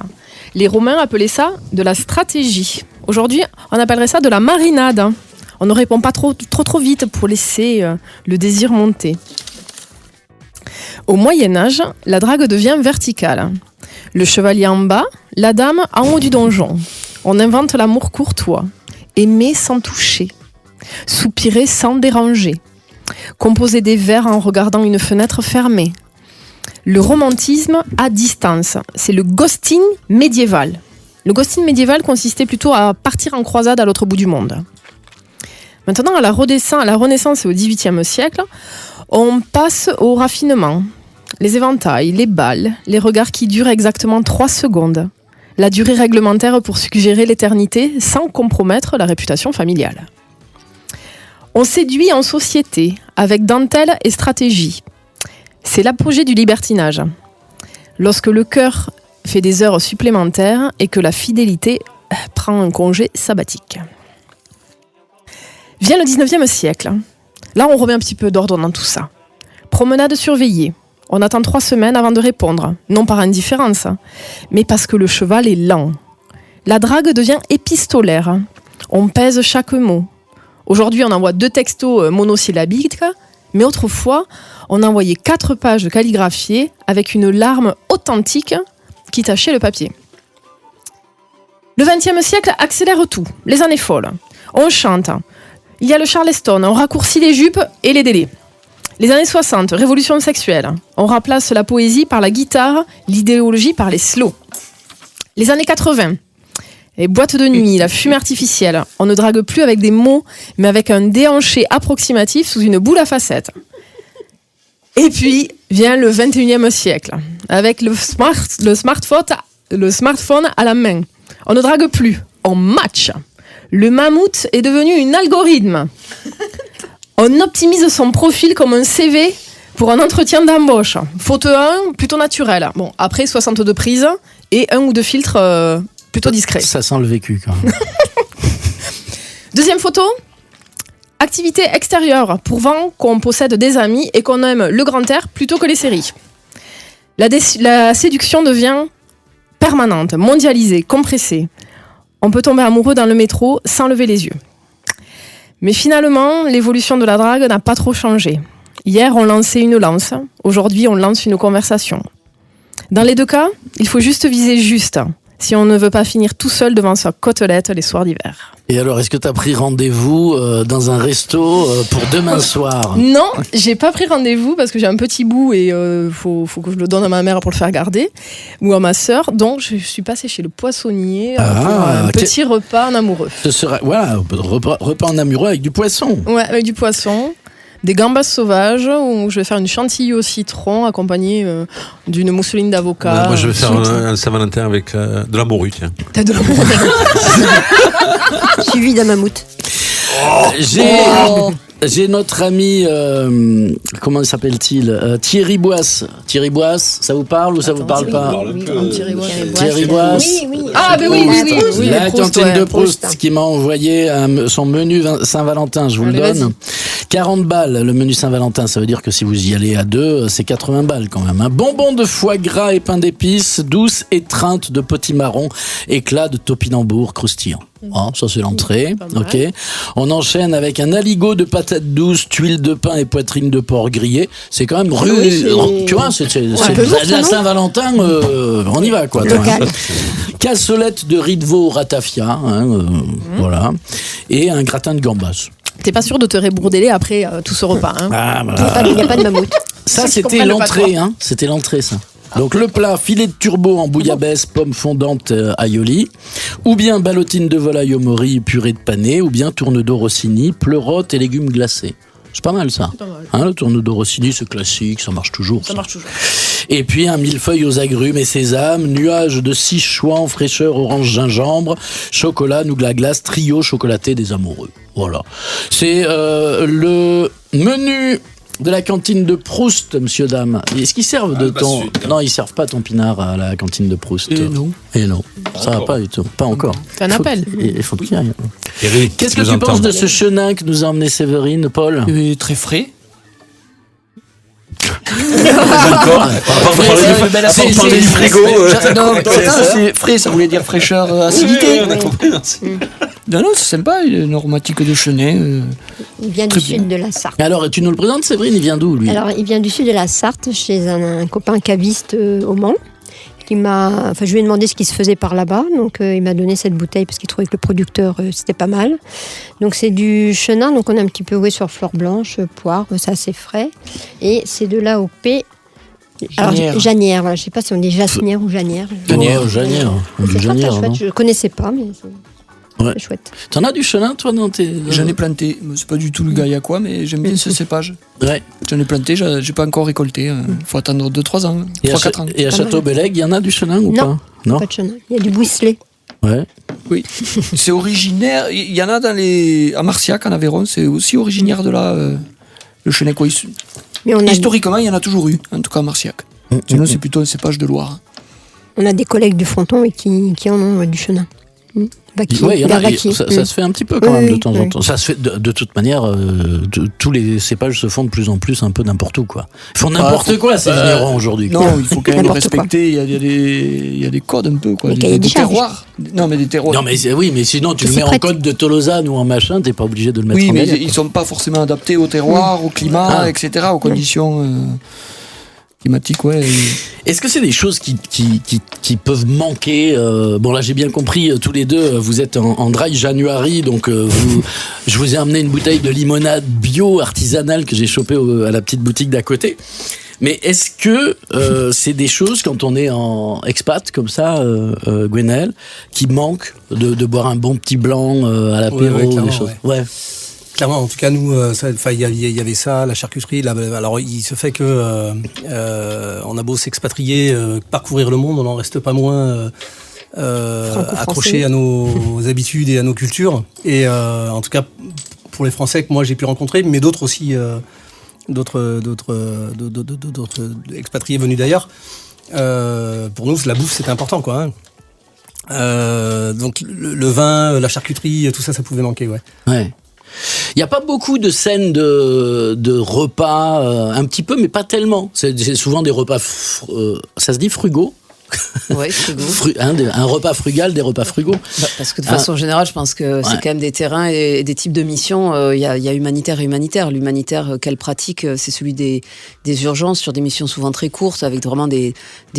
Les Romains appelaient ça de la stratégie. Aujourd'hui, on appellerait ça de la marinade. On ne répond pas trop vite pour laisser le désir monter. Au Moyen-Âge, la drague devient verticale. Le chevalier en bas, la dame en haut du donjon. On invente l'amour courtois. Aimer sans toucher. Soupirer sans déranger. Composer des vers en regardant une fenêtre fermée. Le romantisme à distance, c'est le ghosting médiéval. Le ghosting médiéval consistait plutôt à partir en croisade à l'autre bout du monde. Maintenant, à la Renaissance et au XVIIIe siècle, on passe au raffinement. Les éventails, les balles, les regards qui durent exactement 3 secondes. La durée réglementaire pour suggérer l'éternité sans compromettre la réputation familiale. On séduit en société, avec dentelle et stratégie. C'est l'apogée du libertinage. Lorsque le cœur fait des heures supplémentaires et que la fidélité prend un congé sabbatique. Vient le 19e siècle. Là, on remet un petit peu d'ordre dans tout ça. Promenade surveillée. On attend 3 semaines avant de répondre. Non par indifférence, mais parce que le cheval est lent. La drague devient épistolaire. On pèse chaque mot. Aujourd'hui, on envoie 2 textos monosyllabiques, mais autrefois, on envoyait 4 pages calligraphiées avec une larme authentique qui tachait le papier. Le XXe siècle accélère tout, les années folles. On chante. Il y a le Charleston, on raccourcit les jupes et les délais. Les années 60, révolution sexuelle. On remplace la poésie par la guitare, l'idéologie par les slows. Les années 80, les boîtes de nuit, la fumée artificielle. On ne drague plus avec des mots, mais avec un déhanché approximatif sous une boule à facettes. Et puis vient le 21e siècle, avec le smartphone à la main. On ne drague plus, on match. Le mammouth est devenu un algorithme. On optimise son profil comme un CV pour un entretien d'embauche. Photo 1, plutôt naturel. Bon, après 62 prises et 1 ou 2 filtres plutôt discrets. Ça sent le vécu quand même. Deuxième photo, activité extérieure, prouvant qu'on possède des amis et qu'on aime le grand air plutôt que les séries. La séduction devient permanente, mondialisée, compressée. On peut tomber amoureux dans le métro sans lever les yeux. Mais finalement, l'évolution de la drague n'a pas trop changé. Hier, on lançait une lance. Aujourd'hui, on lance une conversation. Dans les 2 cas, il faut juste viser juste, si on ne veut pas finir tout seul devant sa côtelette les soirs d'hiver. Et alors, est-ce que tu as pris rendez-vous dans un resto pour demain soir? Non, j'ai pas pris rendez-vous parce que j'ai un petit bout et faut que je le donne à ma mère pour le faire garder ou à ma sœur. Donc, je suis passée chez le poissonnier pour un petit repas en amoureux. Ce sera, voilà, repas en amoureux avec du poisson. Ouais, avec du poisson. Des gambas sauvages où je vais faire une chantilly au citron accompagnée d'une mousseline d'avocat. Moi, je vais faire un Saint-Valentin avec de la morue, tiens. T'as de la morue. Suivi d'un mammouth. J'ai notre ami, comment s'appelle-t-il, Thierry Boisse. Thierry Boisse, ça vous parle ou ça vous parle pas? Thierry Boisse. Oui. Ah, mais oui. La cantine de Proust qui m'a envoyé son menu Saint-Valentin, je vous le donne. Vas-y. 40 balles le menu Saint-Valentin, ça veut dire que si vous y allez à 2, c'est 80 balles quand même. Un bonbon de foie gras et pain d'épices, douce étreinte de potimarron, éclat de topinambour croustillant. Ça c'est l'entrée, ok. On enchaîne avec un aligot de pâté patates douces, tuiles de pain et poitrine de porc grillée. C'est quand même tu vois, c'est de la Saint-Valentin, on y va quoi. Cassolette de riz de veau ratafia, voilà, et un gratin de gambas. T'es pas sûr de te rébourdeler après tout ce repas, hein. Ah, voilà. Il n'y a pas de mammouth. Ça, c'était l'entrée, hein. C'était l'entrée, ça. Donc le plat, filet de turbo en bouillabaisse, pommes fondantes aioli, ou bien ballotine de volaille au mori, purée de panais, ou bien tourne-dos rossini, pleurote et légumes glacés. C'est pas mal ça. Le tourne-dos rossini, c'est classique, ça marche toujours. Ça marche toujours. Et puis un millefeuille aux agrumes et sésame, nuage de 6 chouans, fraîcheur orange gingembre, chocolat, nougat glace, trio chocolaté des amoureux. Voilà. C'est le menu de la cantine de Proust, monsieur, dame. Est-ce qu'ils servent de ton... Non, ils servent pas ton pinard à la cantine de Proust. Et non. Ça va pas du tout. Pas encore. C'est un appel. Il faut qu'il y aille. Qu'est-ce que tu penses de ce chenin que nous a emmené Séverine, Paul ? Très frais. Parler du frigo. C'est frais, ça voulait dire fraîcheur, acidité. Non, c'est sympa, une aromatique de chenin. Il vient du sud de la Sarthe. Alors, tu nous le présentes, Séverine, il vient d'où, lui ? Alors, il vient du sud de la Sarthe, chez un copain caviste au Mans. Je lui ai demandé ce qui se faisait par là-bas, donc il m'a donné cette bouteille parce qu'il trouvait que le producteur c'était pas mal. Donc c'est du chenin, donc on a un petit peu sur fleur blanche, poire, ça c'est frais, et c'est de l'AOP. Alors Janière, voilà, je sais pas si on dit jasnière ou Janière. Janière. Je connaissais pas, mais c'est chouette. T'en as du chenin, toi, dans tes... J'en ai planté. C'est pas du tout le gaillacois, mais j'aime bien ce cépage. Ouais. J'en ai planté, j'ai pas encore récolté. Il faut attendre 2-3 ans, 3-4 ans. Et à Château-Bellègue, il y en a du chenin ou pas ? Non, pas de chenin. Il y a du bouisselet. Ouais. Oui. C'est originaire. Il y en a à Marciac, en Aveyron, c'est aussi originaire de là, le chenin. Mais historiquement, il y en a toujours eu, en tout cas à Marciac. Sinon, c'est plutôt un cépage de Loire. On a des collègues du fronton qui en ont du chenin. Ça se fait un petit peu quand même de temps en temps. Ça se fait de toute manière. Tous les cépages se font de plus en plus un peu n'importe où, quoi. Ils font n'importe quoi ces vignerons aujourd'hui. Non, il faut quand même respecter. Il y a des codes un peu, quoi. Des terroirs. Non, mais des terroirs. Non, mais oui, mais sinon tu le mets en code de Tolosane ou en machin, t'es pas obligé de le mettre en mais ils sont pas forcément adaptés au terroir, au climat, etc., aux conditions. Climatique, ouais. Est-ce que c'est des choses qui peuvent manquer Bon, là, j'ai bien compris, tous les deux, vous êtes en dry January, donc je vous ai amené une bouteille de limonade bio artisanale que j'ai chopée à la petite boutique d'à côté. Mais est-ce que c'est des choses, quand on est en expat, comme ça, Gwenaël, qui manquent de boire un bon petit blanc à l'apéro, des choses Clairement, en tout cas, nous, il y avait ça, la charcuterie. Alors, il se fait que on a beau s'expatrier, parcourir le monde, on n'en reste pas moins accroché à nos habitudes et à nos cultures. Et en tout cas, pour les Français que moi j'ai pu rencontrer, mais d'autres aussi, d'autres expatriés venus d'ailleurs. Pour nous, la bouffe, c'était important, quoi. Donc, le vin, la charcuterie, tout ça, ça pouvait manquer, Ouais. Il n'y a pas beaucoup de scènes de repas, un petit peu, mais pas tellement. C'est souvent des repas, ça se dit frugaux ? Ouais, frigo. Un repas frugal, des repas frugaux. Parce que de façon générale, je pense que c'est quand même des terrains et des types de missions. Il y a humanitaire et humanitaire. L'humanitaire qu'elle pratique, c'est celui des urgences sur des missions souvent très courtes, avec vraiment des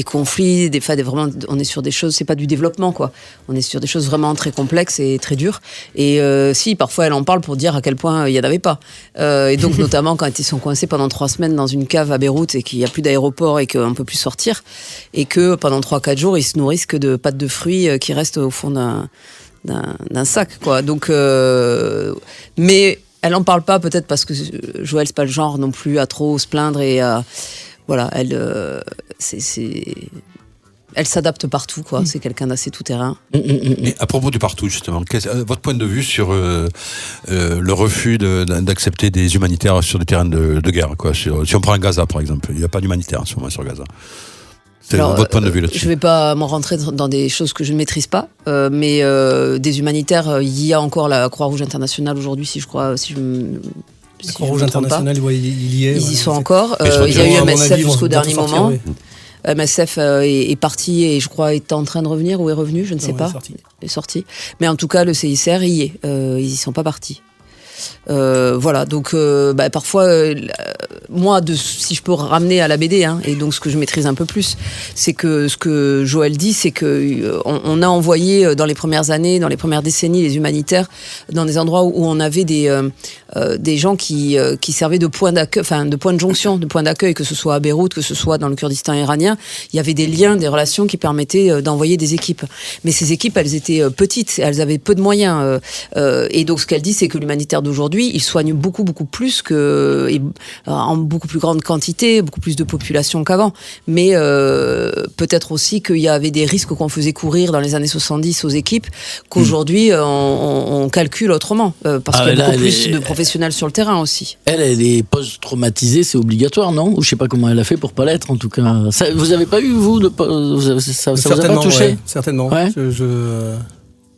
conflits, vraiment, on est sur des choses, c'est pas du développement, quoi. On est sur des choses vraiment très complexes et très dures. Et si, parfois, elle en parle pour dire à quel point il n'y en avait pas. Et donc, notamment, quand ils sont coincés pendant 3 semaines dans une cave à Beyrouth et qu'il n'y a plus d'aéroport et qu'on ne peut plus sortir, et que pendant 3-4 jours, ils se nourrissent que de pâtes de fruits qui restent au fond d'un sac, quoi. Donc, mais elle en parle pas, peut-être parce que Joël, c'est pas le genre non plus à trop se plaindre et voilà, elle s'adapte partout, quoi. C'est quelqu'un d'assez tout-terrain. Et à propos du partout, justement, votre point de vue sur le refus d'accepter des humanitaires sur des terrains de guerre, quoi. Si on prend Gaza, par exemple, il n'y a pas d'humanitaire en ce moment sur Gaza. C'est votre point de vue là-dessus. Je ne vais pas m'en rentrer dans des choses que je ne maîtrise pas, mais des humanitaires, il y a encore la Croix-Rouge internationale aujourd'hui, la Croix-Rouge internationale, il y est. Ils y sont encore. Il y a eu MSF jusqu'au dernier moment. MSF est parti et je crois est en train de revenir ou est revenu, je ne sais pas. Est sorti. Mais en tout cas, le CICR y est. Ils y sont pas partis. Voilà, donc parfois, moi, si je peux ramener à la BD, et donc ce que je maîtrise un peu plus, c'est que ce que Joël dit, c'est que on a envoyé dans les premières années, dans les premières décennies, les humanitaires dans des endroits où on avait des gens qui servaient de point d'accueil, enfin de point de jonction, de point d'accueil, que ce soit à Beyrouth, que ce soit dans le Kurdistan iranien. Il y avait des liens, des relations qui permettaient d'envoyer des équipes. Mais ces équipes, elles étaient petites, elles avaient peu de moyens. Et donc ce qu'elle dit, c'est que l'humanitaire d'aujourd'hui, il soigne beaucoup plus en beaucoup plus grande quantité, beaucoup plus de population qu'avant. Mais peut-être aussi qu'il y avait des risques qu'on faisait courir dans les années 70 aux équipes, qu'aujourd'hui on calcule autrement, parce qu'il y a beaucoup plus de professionnels sur le terrain aussi. Elle est post-traumatisée, c'est obligatoire, non? Ou je sais pas comment elle a fait pour pas l'être, en tout cas. Ça, vous avez pas eu, vous, ça vous a pas touché? Ouais, certainement. Ouais.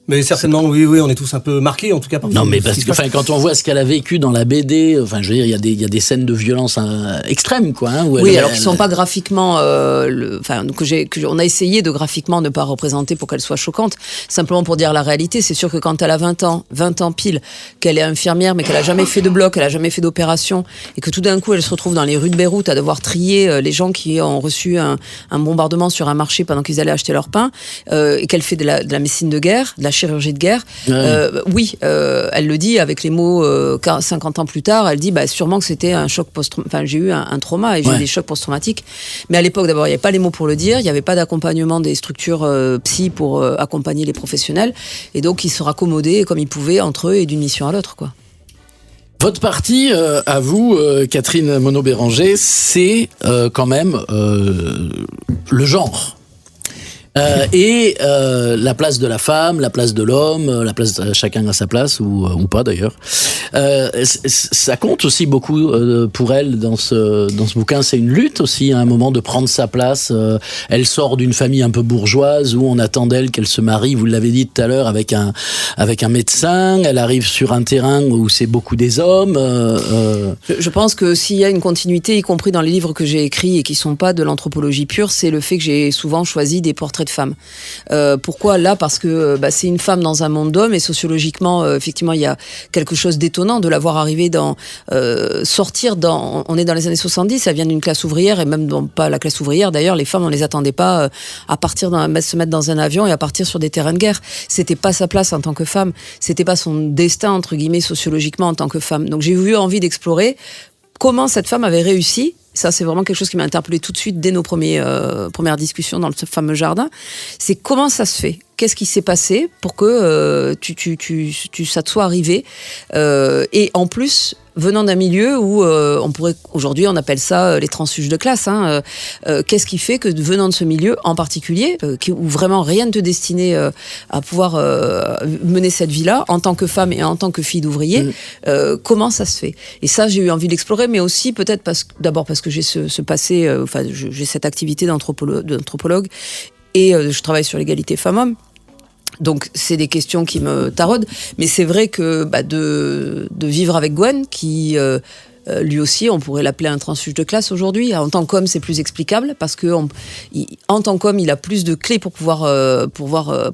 Mais certainement, oui, on est tous un peu marqués, en tout cas. Non, mais parce que quand on voit ce qu'elle a vécu dans la BD, je veux dire, il y a des scènes de violence extrêmes, quoi. Alors qu'ils sont pas graphiquement, on a essayé de graphiquement ne pas représenter pour qu'elle soit choquante, simplement pour dire la réalité. C'est sûr que quand elle a 20 ans pile, qu'elle est infirmière, mais qu'elle a jamais fait de bloc, elle a jamais fait d'opération, et que tout d'un coup elle se retrouve dans les rues de Beyrouth à devoir trier les gens qui ont reçu un bombardement sur un marché pendant qu'ils allaient acheter leur pain, et qu'elle fait de la médecine de guerre, de la chirurgie de guerre. Elle le dit avec les mots 50 ans plus tard, elle dit sûrement que c'était un choc j'ai eu un trauma et j'ai eu des chocs post-traumatiques. Mais à l'époque, d'abord, il n'y avait pas les mots pour le dire, il n'y avait pas d'accompagnement des structures psy pour accompagner les professionnels, et donc ils se raccommodaient comme ils pouvaient entre eux et d'une mission à l'autre, quoi. Votre parti, à vous, Catherine Monod-Béranger, c'est quand même le genre. Et la place de la femme, la place de l'homme, la place de chacun à sa place ou pas d'ailleurs. Ça compte aussi beaucoup pour elle dans ce bouquin. C'est une lutte aussi à un moment de prendre sa place. Elle sort d'une famille un peu bourgeoise où on attend d'elle qu'elle se marie. Vous l'avez dit tout à l'heure avec un médecin. Elle arrive sur un terrain où c'est beaucoup des hommes. Je pense que s'il y a une continuité, y compris dans les livres que j'ai écrits et qui sont pas de l'anthropologie pure, c'est le fait que j'ai souvent choisi des portraits de femmes. Pourquoi là? Parce que c'est une femme dans un monde d'hommes, et sociologiquement, effectivement, il y a quelque chose d'étonnant de la voir arriver on est dans les années 70, elle vient d'une classe ouvrière, et même pas la classe ouvrière d'ailleurs, les femmes on les attendait pas à se mettre dans un avion et à partir sur des terrains de guerre. C'était pas sa place en tant que femme, c'était pas son destin entre guillemets sociologiquement en tant que femme. Donc j'ai eu envie d'explorer comment cette femme avait réussi. Ça, c'est vraiment quelque chose qui m'a interpellée tout de suite dès nos premières discussions dans ce fameux jardin. C'est comment ça se fait? Qu'est-ce qui s'est passé pour que ça te soit arrivé? Et en plus, venant d'un milieu où aujourd'hui on appelle ça les transfuges de classe. Qu'est-ce qui fait que venant de ce milieu en particulier, où vraiment rien ne te destinait à pouvoir mener cette vie-là en tant que femme et en tant que fille d'ouvrier, comment ça se fait? Et ça, j'ai eu envie d'explorer, mais aussi peut-être d'abord parce que j'ai ce passé, j'ai cette activité d'anthropologue et je travaille sur l'égalité femmes-hommes. Donc c'est des questions qui me taraudent, mais c'est vrai que de vivre avec Gwen, qui lui aussi, on pourrait l'appeler un transfuge de classe aujourd'hui. En tant qu'homme, c'est plus explicable parce que en tant qu'homme, il a plus de clés pour pouvoir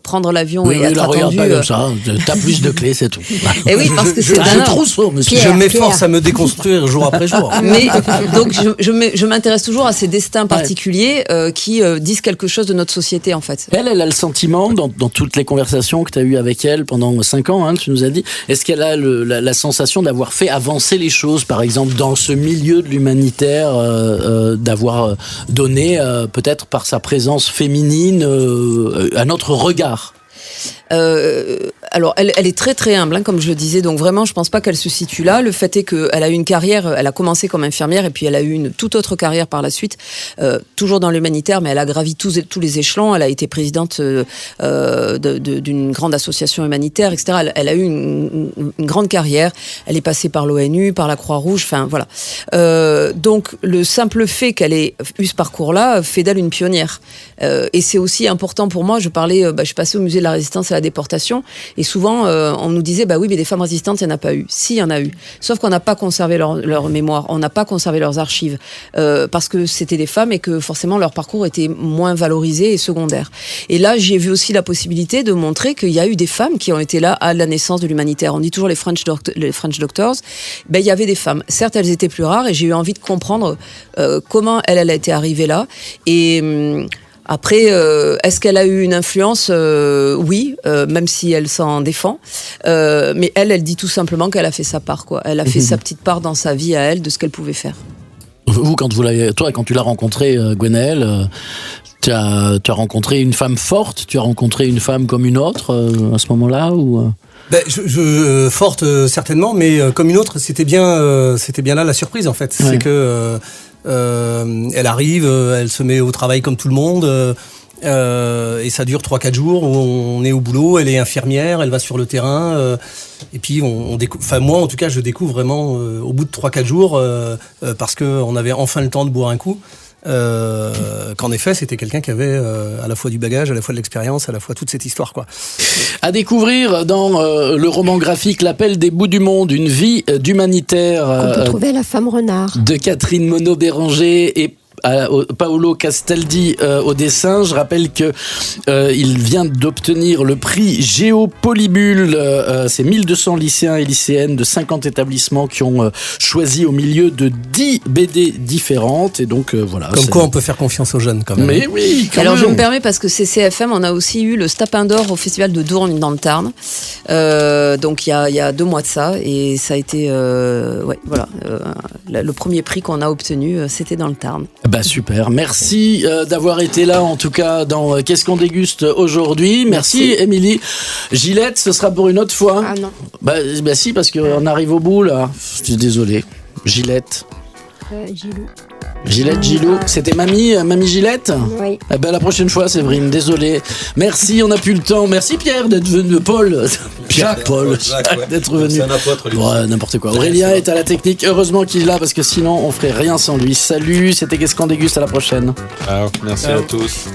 prendre l'avion et être attendu. Regarde pas comme ça. T'as plus de clés, c'est tout. Et oui, parce que c'est un trousseau, monsieur. Je m'efforce à me déconstruire jour après jour. Mais donc je m'intéresse toujours à ces destins particuliers qui disent quelque chose de notre société en fait. Elle a le sentiment dans toutes les conversations que tu as eues avec elle pendant 5 ans, tu nous as dit. Est-ce qu'elle a la sensation d'avoir fait avancer les choses, par exemple? Dans ce milieu de l'humanitaire, d'avoir donné, peut-être par sa présence féminine, un autre regard? Alors, elle est très très humble, comme je le disais, donc vraiment, je pense pas qu'elle se situe là. Le fait est qu'elle a eu une carrière, elle a commencé comme infirmière et puis elle a eu une toute autre carrière par la suite, toujours dans l'humanitaire, mais elle a gravi tous les échelons. Elle a été présidente d'une grande association humanitaire, etc. Elle a eu une grande carrière. Elle est passée par l'ONU, par la Croix-Rouge, enfin voilà. Donc, le simple fait qu'elle ait eu ce parcours-là fait d'elle une pionnière. Et c'est aussi important pour moi. Je suis passée au musée de la Résistance et la déportation. Et souvent, on nous disait, bah oui, mais des femmes résistantes, il n'y en a pas eu. Si, il y en a eu. Sauf qu'on n'a pas conservé leur mémoire, on n'a pas conservé leurs archives, parce que c'était des femmes et que forcément leur parcours était moins valorisé et secondaire. Et là, j'ai vu aussi la possibilité de montrer qu'il y a eu des femmes qui ont été là à la naissance de l'humanitaire. On dit toujours les French Doctors. Ben, il y avait des femmes. Certes, elles étaient plus rares et j'ai eu envie de comprendre comment elle a été arrivée là. Et après, est-ce qu'elle a eu une influence ? Oui, même si elle s'en défend. Mais elle dit tout simplement qu'elle a fait sa part, quoi. Elle a fait sa petite part dans sa vie à elle de ce qu'elle pouvait faire. Vous, quand tu l'as rencontrée, Gwenaëlle, tu as rencontré une femme forte, tu as rencontré une femme comme une autre à ce moment-là ou forte certainement, mais comme une autre, c'était bien là la surprise en fait. Ouais. C'est que elle arrive, elle se met au travail comme tout le monde. Et ça dure 3-4 jours où on est au boulot, elle est infirmière, elle va sur le terrain, et puis on découvre, enfin moi en tout cas je découvre vraiment au bout de 3-4 jours, parce qu'on avait enfin le temps de boire un coup, qu'en effet c'était quelqu'un qui avait à la fois du bagage, à la fois de l'expérience, à la fois toute cette histoire, quoi. À découvrir dans le roman graphique L'appel des bouts du monde, une vie d'humanitaire, on peut trouver La femme renard de Catherine Monod-Béranger et Paolo Castaldi au dessin. Je rappelle que il vient d'obtenir le prix Géopolibule. C'est 1200 lycéens et lycéennes de 50 établissements qui ont choisi au milieu de 10 BD différentes. Et donc voilà. Comme quoi on peut faire confiance aux jeunes quand même. Mais oui, quand alors même. Je me permets parce que c'est CFM, on a aussi eu le Stapin d'Or au Festival de Dournes dans le Tarn. Donc il y a 2 mois de ça, et ça a été le premier prix qu'on a obtenu, c'était dans le Tarn. Bah super, merci d'avoir été là en tout cas dans Qu'est-ce qu'on déguste aujourd'hui. Merci Émilie. Gillette, ce sera pour une autre fois. Ah non. Bah si, parce qu'on arrive au bout là. Je suis désolé. Gillette. Gilou, c'était mamie Gillette. Oui. Eh ben la prochaine fois, Séverine, désolé. Merci, on n'a plus le temps. Merci Pierre d'être venu, Paul. Jacques, d'être venu. C'est un apôtre, lui. Ouais, n'importe quoi. Aurélien est à la technique. Heureusement qu'il est là parce que sinon on ferait rien sans lui. Salut, c'était Qu'est-ce qu'on déguste, à la prochaine. Alors, merci à tous.